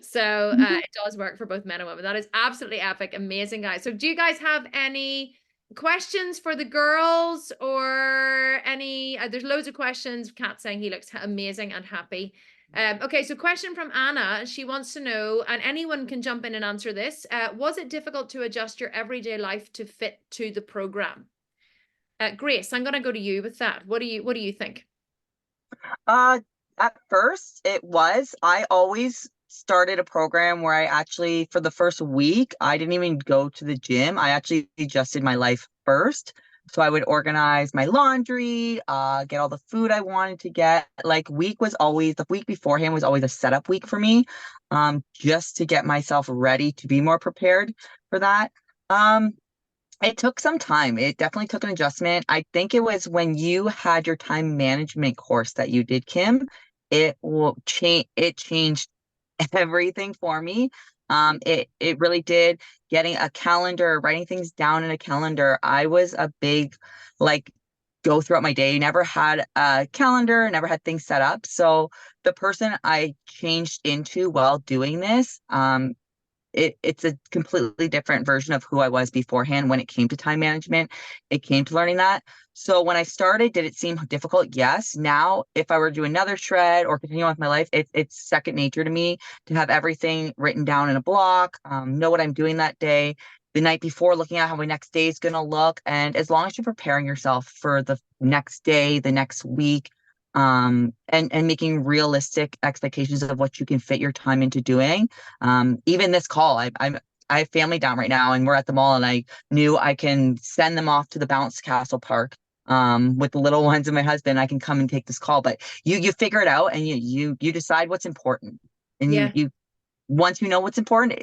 So it does work for both men and women. That is absolutely epic. Amazing, guys. So do you guys have any questions for the girls or any there's loads of questions. Kat saying he looks amazing and happy. Okay, so question from Anna. She wants to know, and anyone can jump in and answer this, was it difficult to adjust your everyday life to fit to the program? Grace, I'm going to go to you with that. What do you think? At first it was. I always started a program where I actually, for the first week, I didn't even go to the gym. I actually adjusted my life first. So I would organize my laundry, get all the food I wanted to get. Like the week beforehand was always a setup week for me, just to get myself ready to be more prepared for that. It took some time. It definitely took an adjustment. I think it was when you had your time management course that you did, Kim, it changed everything for me. It really did. Getting a calendar, writing things down in a calendar. I was a big, like, go throughout my day, never had a calendar, never had things set up. So the person I changed into while doing this, it's a completely different version of who I was beforehand when it came to time management. It came to learning that. So when I started, did it seem difficult? Yes. Now, if I were to do another shred or continue on with my life, it's second nature to me to have everything written down in a block, know what I'm doing that day, the night before, looking at how my next day is going to look. And as long as you're preparing yourself for the next day, the next week, and making realistic expectations of what you can fit your time into doing. Even this call, I have family down right now and we're at the mall, and I knew I can send them off to the bounce castle park with the little ones and my husband. I can come and take this call, but you figure it out and you decide what's important, and Yeah. you once you know what's important,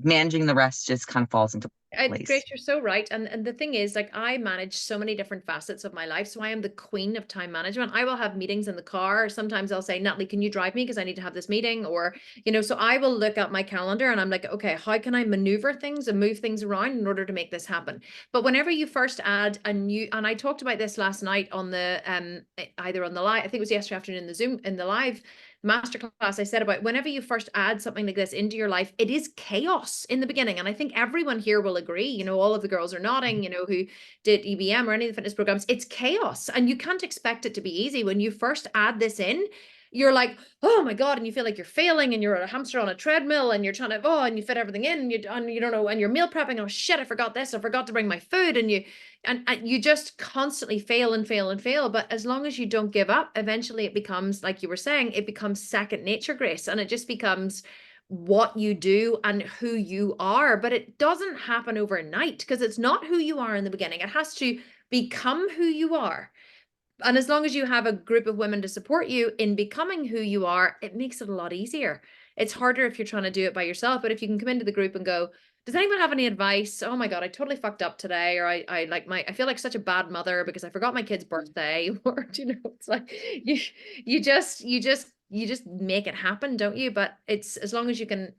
managing the rest just kind of falls into place. Grace, you're so right. And the thing is, like, I manage so many different facets of my life. So I am the queen of time management. I will have meetings in the car. Sometimes I'll say, Natalie, can you drive me? Because I need to have this meeting. Or, so I will look at my calendar and I'm like, okay, how can I maneuver things and move things around in order to make this happen? But whenever you first add a new, and I talked about this last night on the, either on the live, I think it was yesterday afternoon in the Zoom, in the live masterclass, I said about whenever you first add something like this into your life, it is chaos in the beginning. And I think everyone here will agree, all of the girls are nodding, who did EBM or any of the fitness programs, it's chaos. And you can't expect it to be easy. When you first add this in, you're like, oh my God, and you feel like you're failing and you're a hamster on a treadmill and you're trying to, and you fit everything in and you don't know, and you're meal prepping, oh shit, I forgot this, I forgot to bring my food, and you just constantly fail and fail and fail. But as long as you don't give up, eventually it becomes, like you were saying, it becomes second nature, Grace, and it just becomes what you do and who you are. But it doesn't happen overnight, because it's not who you are in the beginning. It has to become who you are. And as long as you have a group of women to support you in becoming who you are, it makes it a lot easier. It's harder if you're trying to do it by yourself, but if you can come into the group and go, does anyone have any advice? Oh my God, I totally fucked up today. Or I feel like such a bad mother because I forgot my kid's birthday. Or, it's like, you just make it happen, don't you? But it's, as long as you can,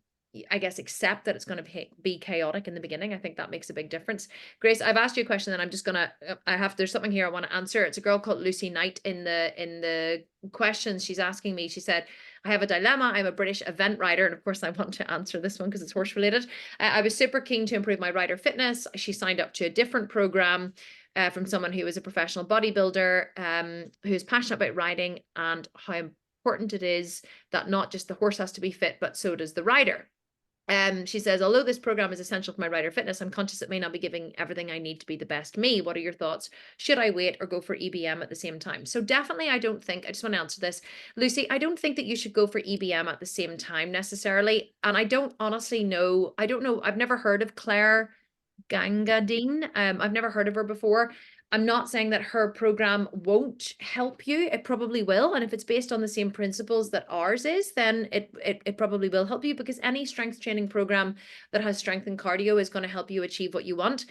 I guess, accept that it's going to be chaotic in the beginning, I think that makes a big difference. Grace, I've asked you a question and I'm just gonna, there's something here I want to answer. It's a girl called Lucy Knight in the questions. She's asking me, she said, I have a dilemma. I'm a British event writer. And of course I want to answer this one because it's horse related. I was super keen to improve my rider fitness. She signed up to a different program from someone who is a professional bodybuilder, who's passionate about riding and how important it is that not just the horse has to be fit, but so does the rider. She says, although this program is essential for my rider fitness, I'm conscious it may not be giving everything I need to be the best me. What are your thoughts? Should I wait or go for EBM at the same time? So definitely, I don't think, I just want to answer this, Lucy, I don't think that you should go for EBM at the same time necessarily. And I don't honestly know, I don't know, I've never heard of Claire Gangadine. I've never heard of her before. I'm not saying that her program won't help you. It probably will. And if it's based on the same principles that ours is, then it probably will help you, because any strength training program that has strength and cardio is going to help you achieve what you want.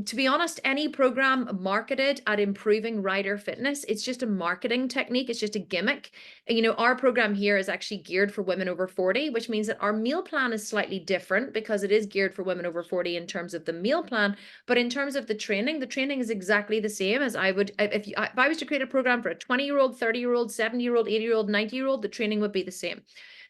To be honest, any program marketed at improving rider fitness, it's just a marketing technique. It's just a gimmick. You know, our program here is actually geared for women over 40, which means that our meal plan is slightly different because it is geared for women over 40 in terms of the meal plan. But in terms of the training is exactly the same as I would, if I was to create a program for a 20-year-old, 30-year-old, 70-year-old, 80-year-old, 90-year-old, the training would be the same.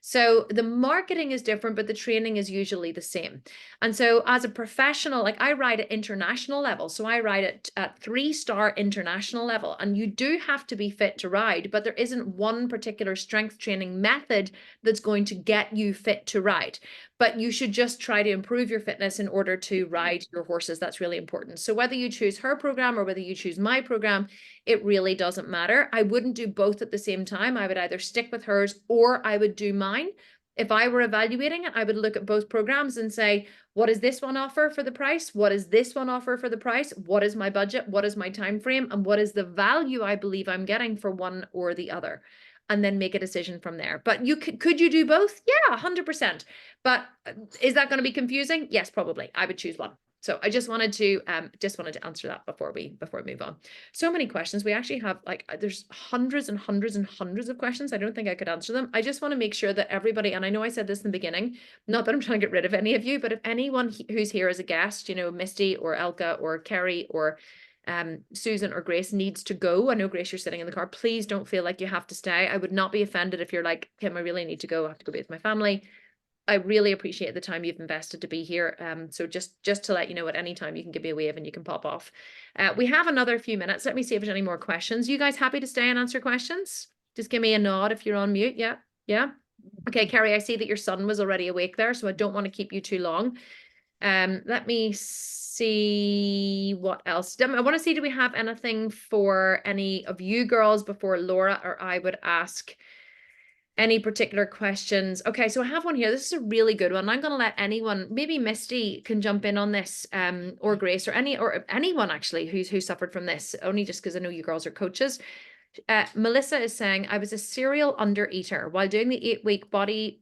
So the marketing is different, but the training is usually the same. And so as a professional, like I ride at international level. So I ride at 3-star international level, and you do have to be fit to ride, but there isn't one particular strength training method that's going to get you fit to ride. But you should just try to improve your fitness in order to ride your horses. That's really important. So whether you choose her program or whether you choose my program, it really doesn't matter. I wouldn't do both at the same time. I would either stick with hers or I would do mine. If I were evaluating it, I would look at both programs and say, what does this one offer for the price? What does this one offer for the price? What is my budget? What is my time frame? And what is the value I believe I'm getting for one or the other? And then make a decision from there. But you could you do both? Yeah, 100%. But is that going to be confusing? Yes, probably. I would choose one. So I just wanted to answer that before we move on. So many questions. We actually have there's hundreds and hundreds and hundreds of questions. I don't think I could answer them. I just want to make sure that everybody, and I know I said this in the beginning, not that I'm trying to get rid of any of you, but if anyone who's here as a guest, you know, Misty or Elka or Kerry or Susan or Grace needs to go. I know, Grace, you're sitting in the car. Please don't feel like you have to stay. I would not be offended if you're like, Kim, I really need to go. I have to go be with my family. I really appreciate the time you've invested to be here. So just to let you know, at any time you can give me a wave and you can pop off. We have another few minutes. Let me see if there's any more questions. You guys happy to stay and answer questions? Just give me a nod if you're on mute. Yeah. Yeah. Okay, Kerry, I see that your son was already awake there, so I don't want to keep you too long. Let me see what else. I want to see, do we have anything for any of you girls before Laura or I would ask any particular questions? Okay, so I have one here. This is a really good one. I'm going to let anyone, maybe Misty can jump in on this, or Grace, or anyone actually who suffered from this, only just because I know you girls are coaches. Melissa is saying, I was a serial undereater. While doing the 8-week body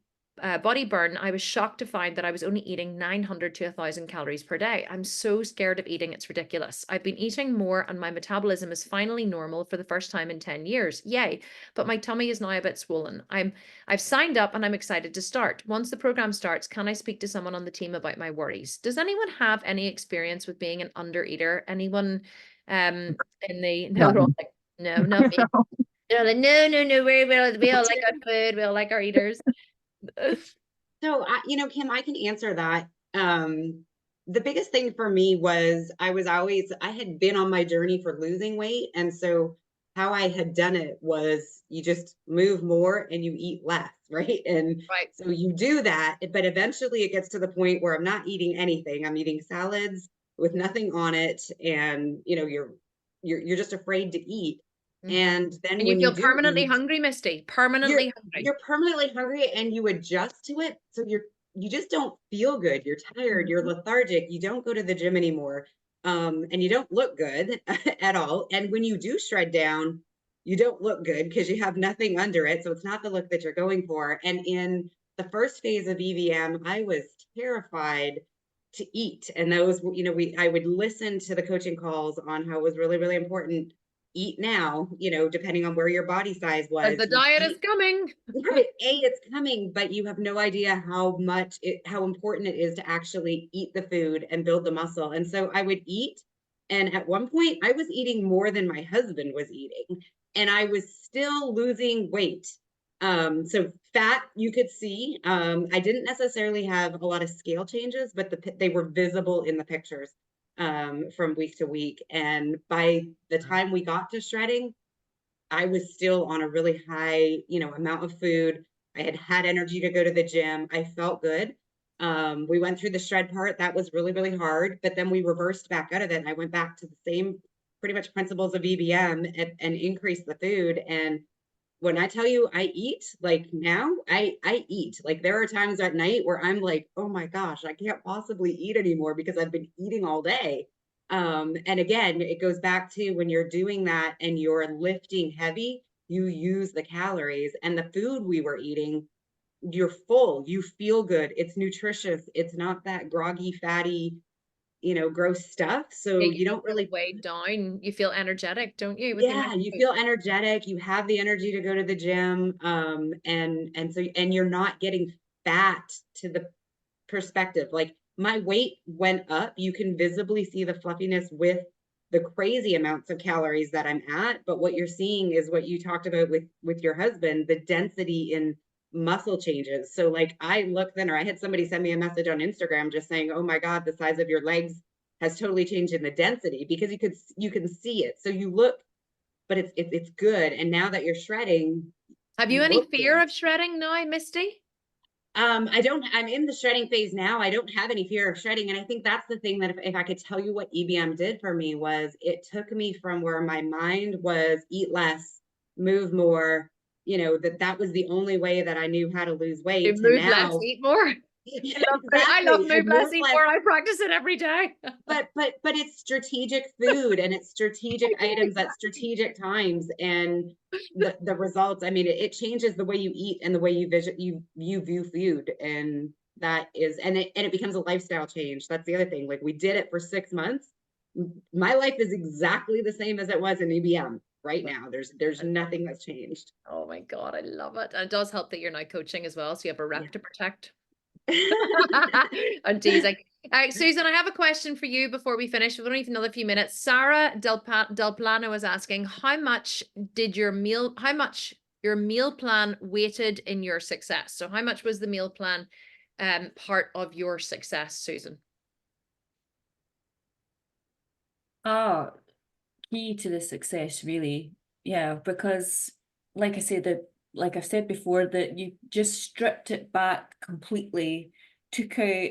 burn, I was shocked to find that I was only eating 900 to 1,000 calories per day. I'm so scared of eating. It's ridiculous. I've been eating more and my metabolism is finally normal for the first time in 10 years. Yay. But my tummy is now a bit swollen. I've signed up and I'm excited to start. Once the program starts, can I speak to someone on the team about my worries? Does anyone have any experience with being an undereater? Anyone in the no, not me. They're like, no, we all like our food. We all like our eaters. So, you know, Kim, I can answer that. The biggest thing for me was I had been on my journey for losing weight. And so how I had done it was you just move more and you eat less, right? And right. So you do that, but eventually it gets to the point where I'm not eating anything. I'm eating salads with nothing on it. And, you know, you're just afraid to eat. And then you feel permanently hungry, Misty, hungry. You're permanently hungry and you adjust to it. So you just don't feel good. You're tired, you're lethargic, you don't go to the gym anymore. And you don't look good at all. And when you do shred down, you don't look good because you have nothing under it. So it's not the look that you're going for. And in the first phase of EVM, I was terrified to eat. And those, you know, I would listen to the coaching calls on how it was really, really important. Eat now, you know, depending on where your body size was. The diet is coming. Right. It's coming, but you have no idea how important it is to actually eat the food and build the muscle. And so I would eat. And at one point I was eating more than my husband was eating, and I was still losing weight. So fat, you could see, I didn't necessarily have a lot of scale changes, but they were visible in the pictures. From week to week. And by the time we got to shredding, I was still on a really high, you know, amount of food. I had energy to go to the gym. I felt good. We went through the shred part. That was really, really hard, but then we reversed back out of it. And I went back to the same pretty much principles of EBM and increased the food. And when I tell you I eat, like now I eat. Like there are times at night where I'm like, oh my gosh, I can't possibly eat anymore because I've been eating all day. And again, it goes back to when you're doing that and you're lifting heavy, you use the calories, and the food we were eating, you're full, you feel good, it's nutritious, it's not that groggy, fatty, gross stuff. So Yeah, you don't feel really, weighed down. You feel energetic, don't you? With the yeah, amount of you food? feel energetic, you have the energy to go to the gym, and you're not getting fat to the perspective. Like my weight went up, you can visibly see the fluffiness with the crazy amounts of calories that I'm at, but what you're seeing is what you talked about with your husband, the density in muscle changes. So like I look thinner. I had somebody send me a message on Instagram just saying, oh my God, the size of your legs has totally changed in the density, because you can see it. So you look, but it's good. And now that you're shredding, Have you you any look fear good. of shredding now, Misty? I'm in the shredding phase now. I don't have any fear of shredding. And I think that's the thing, that if I could tell you what EBM did for me, was it took me from where my mind was eat less, move more, that was the only way that I knew how to lose You weight, to move less, now. eat more. I love Exactly. I move less, move eat less, more. I practice it every day. but it's strategic food, and it's strategic items at strategic times, and the results, I mean, it changes the way you eat and the way you view food. And that is, and it becomes a lifestyle change. That's the other thing. Like we did it for 6 months. My life is exactly the same as it was in EBM right now. There's nothing that's changed. Oh my God, I love it. And it does help that you're now coaching as well. So you have a rep Yeah. to protect. I'm teasing. Susan, I have a question for you before we finish. We don't even another few minutes. Sarah Del Plano is asking, how much your meal plan weighted in your success? So how much was the meal plan part of your success, Susan? Oh, key to the success, really. Yeah, because like I said, like I've said before, that you just stripped it back completely, took out,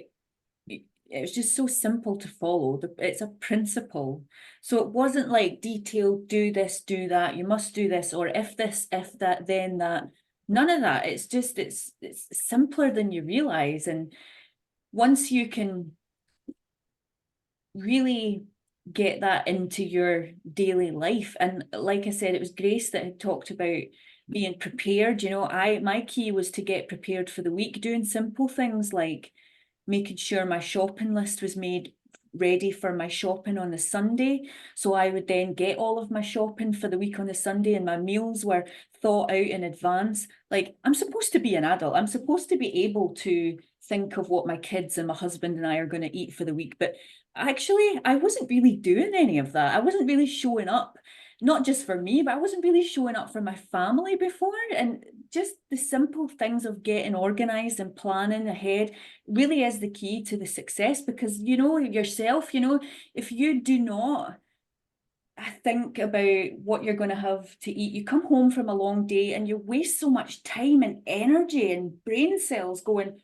it was just so simple to follow. It's a principle. So it wasn't like detailed, do this, do that, you must do this, or if this, if that, then that. None of that. It's just, it's simpler than you realize. And once you can really get that into your daily life, and like I said, it was Grace that had talked about being prepared. My key was to get prepared for the week, doing simple things like making sure my shopping list was made ready for my shopping on the Sunday. So I would then get all of my shopping for the week on the Sunday, and my meals were thought out in advance. Like, I'm supposed to be an adult. I'm supposed to be able to think of what my kids and my husband and I are going to eat for the week. But actually, I wasn't really doing any of that. I wasn't really showing up, not just for me, but I wasn't really showing up for my family before. And just the simple things of getting organized and planning ahead really is the key to the success, because yourself, if you do not think about what you're going to have to eat, you come home from a long day and you waste so much time and energy and brain cells going,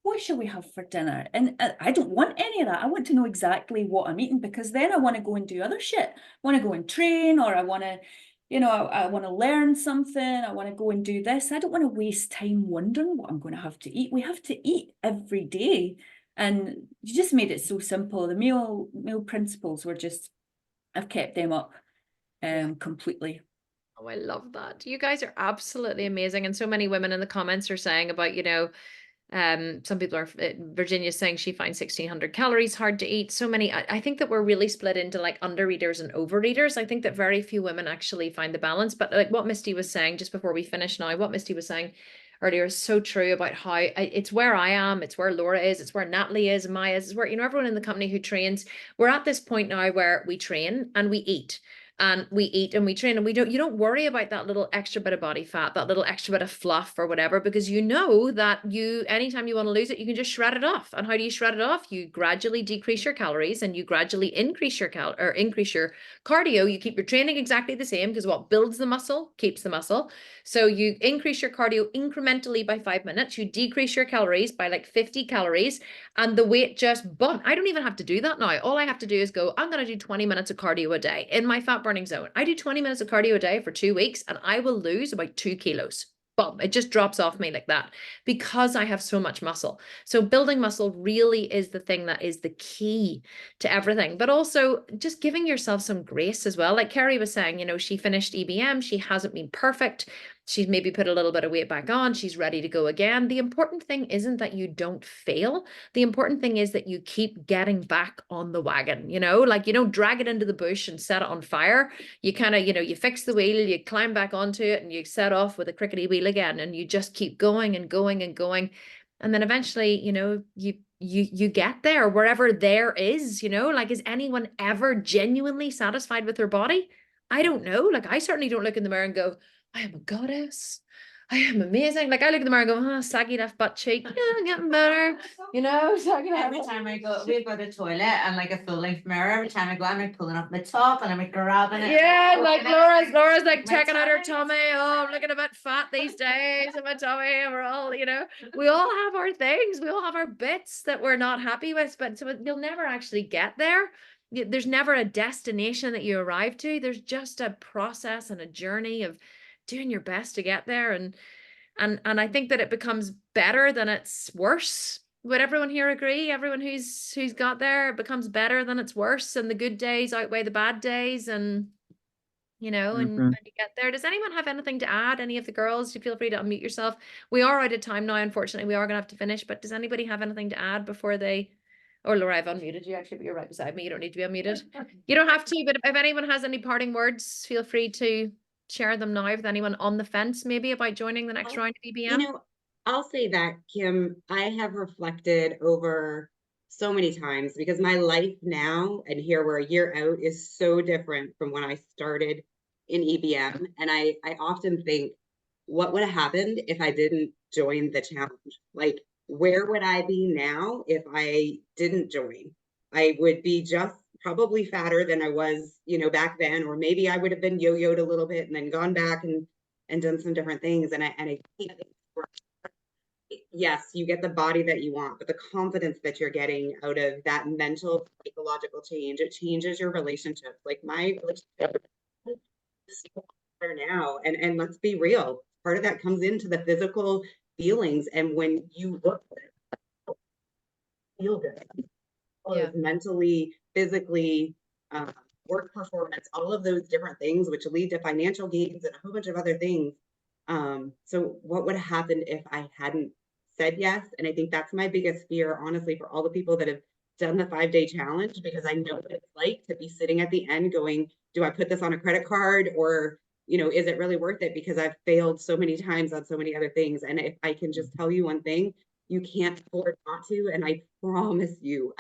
what shall we have for dinner? And I don't want any of that. I want to know exactly what I'm eating, because then I want to go and do other shit. I want to go and train, or I want to, I want to learn something. I want to go and do this. I don't want to waste time wondering what I'm going to have to eat. We have to eat every day. And you just made it so simple. The meal principles were just, I've kept them up completely. Oh, I love that. You guys are absolutely amazing. And so many women in the comments are saying about, some people are, Virginia's saying she finds 1,600 calories hard to eat. So many, I think that we're really split into like undereaters and overeaters. I think that very few women actually find the balance. But like what Misty was saying just before we finish now, what Misty was saying earlier is so true about how it's where I am, it's where Laura is, it's where Natalie is, Maya is, it's where, everyone in the company who trains. We're at this point now where we train and we eat. and we eat and we train, and you don't worry about that little extra bit of body fat, that little extra bit of fluff or whatever, because you know that anytime you want to lose it, you can just shred it off. And how do you shred it off? You gradually decrease your calories and you gradually increase your cardio. You keep your training exactly the same, because what builds the muscle keeps the muscle. So you increase your cardio incrementally by 5 minutes, you decrease your calories by like 50 calories, and the weight just bump. I don't even have to do that now. All I have to do is go, I'm going to do 20 minutes of cardio a day in my fat burning zone. I do 20 minutes of cardio a day for 2 weeks and I will lose about 2 kilos. Boom, it just drops off me like that, because I have so much muscle. So building muscle really is the thing that is the key to everything, but also just giving yourself some grace as well. Like Kerry was saying, you know, she finished EBM, she hasn't been perfect. She's maybe put a little bit of weight back on. She's ready to go again. The important thing isn't that you don't fail. The important thing is that you keep getting back on the wagon, you know, like you don't drag it into the bush and set it on fire. You kind of, you know, you fix the wheel, you climb back onto it and you set off with a crickety wheel again, and you just keep going and going and going. And then eventually, you know, you get there, wherever there is, you know, like, is anyone ever genuinely satisfied with their body? I don't know. Like, I certainly don't look in the mirror and go, I am a goddess. I am amazing. Like, I look in the mirror and go, oh, saggy left butt cheek. Yeah, I'm getting better. You know, saggy left Every time I go, we go to the toilet and like a full length mirror. Every time I go, I'm like pulling up my top and I'm like grabbing it. Yeah, like Laura's like My checking out her tummy. tummy. Oh, I'm looking a bit fat these days in my tummy. And we're all, you know, we all have our things. We all have our bits that we're not happy with, but so you'll never actually get there. There's never a destination that you arrive to. There's just a process and a journey of doing your best to get there. And I think that it becomes better than it's worse. Would everyone here agree? Everyone who's got there, it becomes better than it's worse, and the good days outweigh the bad days, and you know, and you get there. Does anyone have anything to add? Any of the girls, you feel free to unmute yourself. We are out of time now, unfortunately. We are gonna have to finish, but does anybody have anything to add before they? Or Laura, I've unmuted you actually, but you're right beside me. You don't need to be unmuted. You don't have to, but if anyone has any parting words, feel free to share them now with anyone on the fence, maybe, about joining the next round of You EBM. know, I'll say that, Kim, I have reflected over so many times, because my life now, and here we're a year out, is so different from when I started in EBM. And I often think, what would have happened if I didn't join the challenge? Like, where would I be now if I didn't join? I would be just probably fatter than I was, you know, back then, or maybe I would have been yo-yoed a little bit and then gone back and done some different things. And I think, yes, you get the body that you want, but the confidence that you're getting out of that mental, psychological change, it changes your relationships. Like, my relationship is so better now. And let's be real, part of that comes into the physical feelings. And when you look at it, feel good. Yeah. Mentally, physically, work performance, all of those different things, which lead to financial gains and a whole bunch of other things. So what would have happened if I hadn't said yes? And I think that's my biggest fear, honestly, for all the people that have done the 5-day challenge, because I know what it's like to be sitting at the end going, do I put this on a credit card, or, you know, is it really worth it? Because I've failed so many times on so many other things. And if I can just tell you one thing, you can't afford not to. And I promise you,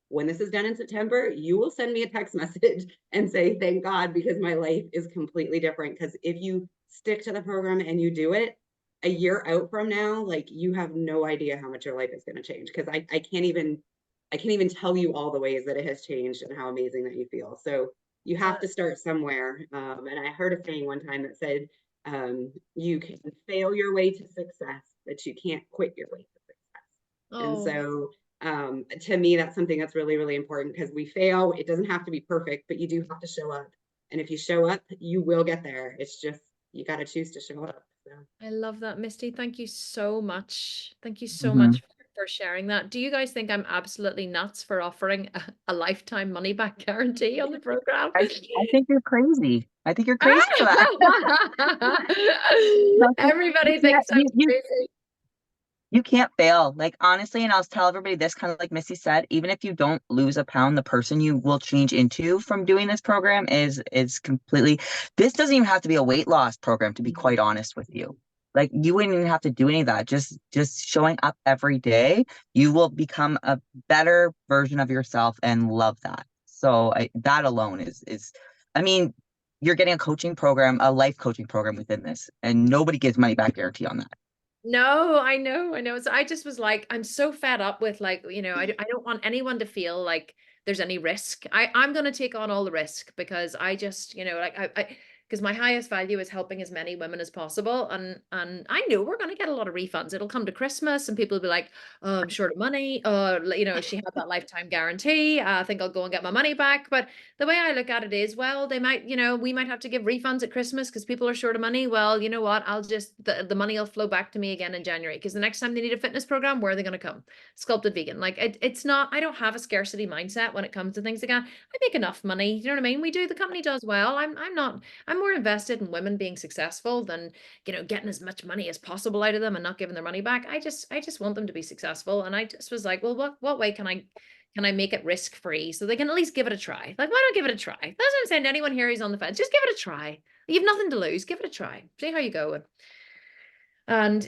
when this is done in September, you will send me a text message and say, thank God, because my life is completely different. Because if you stick to the program and you do it, a year out from now, like, you have no idea how much your life is going to change. Because I can't even tell you all the ways that it has changed and how amazing that you feel. So you have to start somewhere. And I heard a saying one time that said, you can fail your way to success, but you can't quit your way to success. And so to me, that's something that's really, really important, because we fail. It doesn't have to be perfect, but you do have to show up. And if you show up, you will get there. It's just, you got to choose to show up. So. I love that, Misty. Thank you so much. Thank you so much for sharing that. Do you guys think I'm absolutely nuts for offering a lifetime money back guarantee on the program? I think you're crazy. I think you're crazy for that. Everybody thinks I'm crazy. You can't fail. Like, honestly, and I'll tell everybody this, kind of like Missy said, even if you don't lose a pound, the person you will change into from doing this program is completely, this doesn't even have to be a weight loss program, to be quite honest with you. Like, you wouldn't even have to do any of that. Just showing up every day, you will become a better version of yourself and love that. So that alone is I mean, you're getting a coaching program, a life coaching program within this, and nobody gives money back guarantee on that. No, I know. So I just was like, I'm so fed up with like, I don't want anyone to feel like there's any risk. I'm going to take on all the risk because I just, like because my highest value is helping as many women as possible. And I know we're going to get a lot of refunds. It'll come to Christmas and people will be like, oh, I'm short of money. She had that lifetime guarantee. I think I'll go and get my money back. But the way I look at it is, well, they might, we might have to give refunds at Christmas because people are short of money. Well, you know what? I'll just, the money will flow back to me again in January because the next time they need a fitness program, where are they going to come? Sculpted Vegan. Like it's not, I don't have a scarcity mindset when it comes to things like that. I make enough money. You know what I mean? We do, the company does well. I'm more invested in women being successful than, getting as much money as possible out of them and not giving their money back. I just want them to be successful. And I just was like, well, what way can I make it risk free so they can at least give it a try? Like, why not give it a try? That's what I'm saying to anyone here who's on the fence. Just give it a try. You have nothing to lose. Give it a try. See how you go. And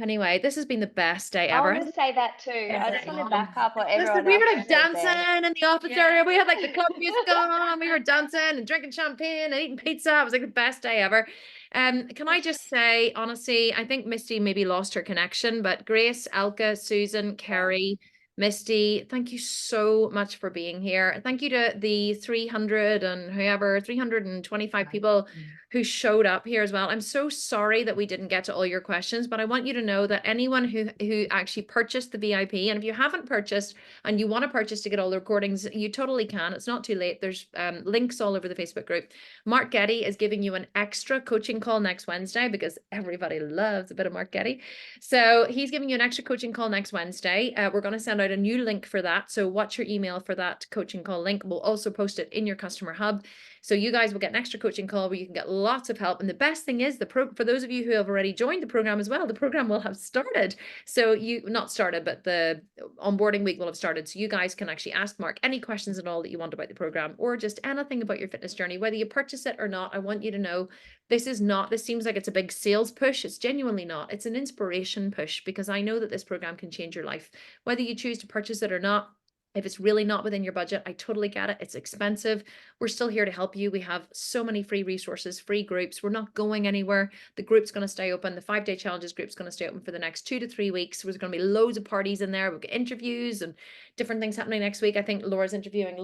anyway, this has been the best day I ever. want to say that too. I just want to back up what Listen, everyone we were else like said there. dancing in the office area. We had like the club music going on. We were dancing and drinking champagne and eating pizza. It was like the best day ever. Can I just say, honestly, I think Misty maybe lost her connection, but Grace, Elka, Susan, Kerry, Misty, thank you so much for being here. Thank you to the 325 people who showed up here as well. I'm so sorry that we didn't get to all your questions, but I want you to know that anyone who actually purchased the VIP, and if you haven't purchased and you want to purchase to get all the recordings, you totally can. It's not too late. There's links all over the Facebook group. Mark Getty is giving you an extra coaching call next Wednesday because everybody loves a bit of Mark Getty. So he's giving you an extra coaching call next Wednesday. We're going to send out a new link for that. So watch your email for that coaching call link. We'll also post it in your customer hub. So you guys will get an extra coaching call where you can get lots of help. And the best thing is for those of you who have already joined the program as well, the program will have started. So not started, but the onboarding week will have started. So you guys can actually ask Mark any questions at all that you want about the program or just anything about your fitness journey, whether you purchase it or not. I want you to know this seems like it's a big sales push. It's genuinely not. It's an inspiration push because I know that this program can change your life, whether you choose to purchase it or not. If it's really not within your budget, I totally get it. It's expensive. We're still here to help you. We have so many free resources, free groups. We're not going anywhere. The group's going to stay open. The 5-day challenges group's going to stay open for the next 2 to 3 weeks. There's going to be loads of parties in there. We've got interviews and different things happening next week. I think Laura's interviewing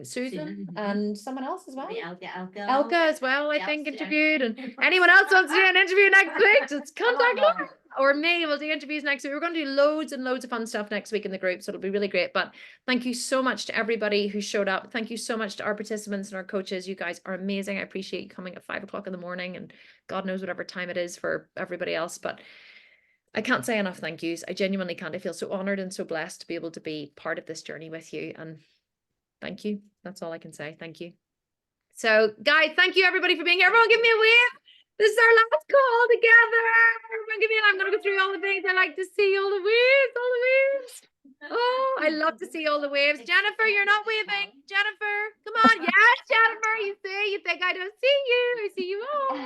Susan and someone else as well. Elka as well, I think, interviewed. And anyone else wants to do an interview next week, just contact Laura or me. We'll do interviews next week. We're going to do loads and loads of fun stuff next week in the group, so it'll be really great. But thank you so much to everybody who showed up. Thank you so much to our participants and our coaches. You guys are amazing. I appreciate you coming at 5 o'clock in the morning, and God knows whatever time it is for everybody else. But I can't say enough thank yous. I genuinely can't. I feel so honored and so blessed to be able to be part of this journey with you. And thank you. That's all I can say. Thank you. So, guys, thank you everybody for being here. Everyone give me a wave. This is our last call together. Everyone give me I'm going to go through all the things. I like to see all the waves, Oh, I love to see all the waves. Jennifer, you're not waving. Jennifer, come on. Yes, Jennifer, you think I don't see you. I see you all.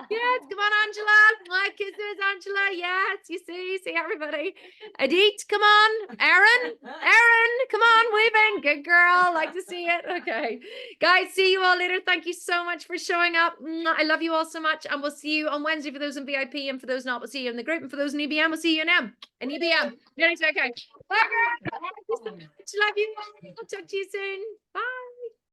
Yes, come on, Angela. My kisses, Angela. Yes, you see everybody. Adit, come on. Erin, come on, waving. Good girl. Like to see it. Okay. Guys, see you all later. Thank you so much for showing up. I love you all so much. And we'll see you on Wednesday for those in VIP, and for those not, we'll see you in the group. And for those in EBM, we'll see you in EBM. Okay. Bye, girl. Love you. I'll talk to you soon. Bye.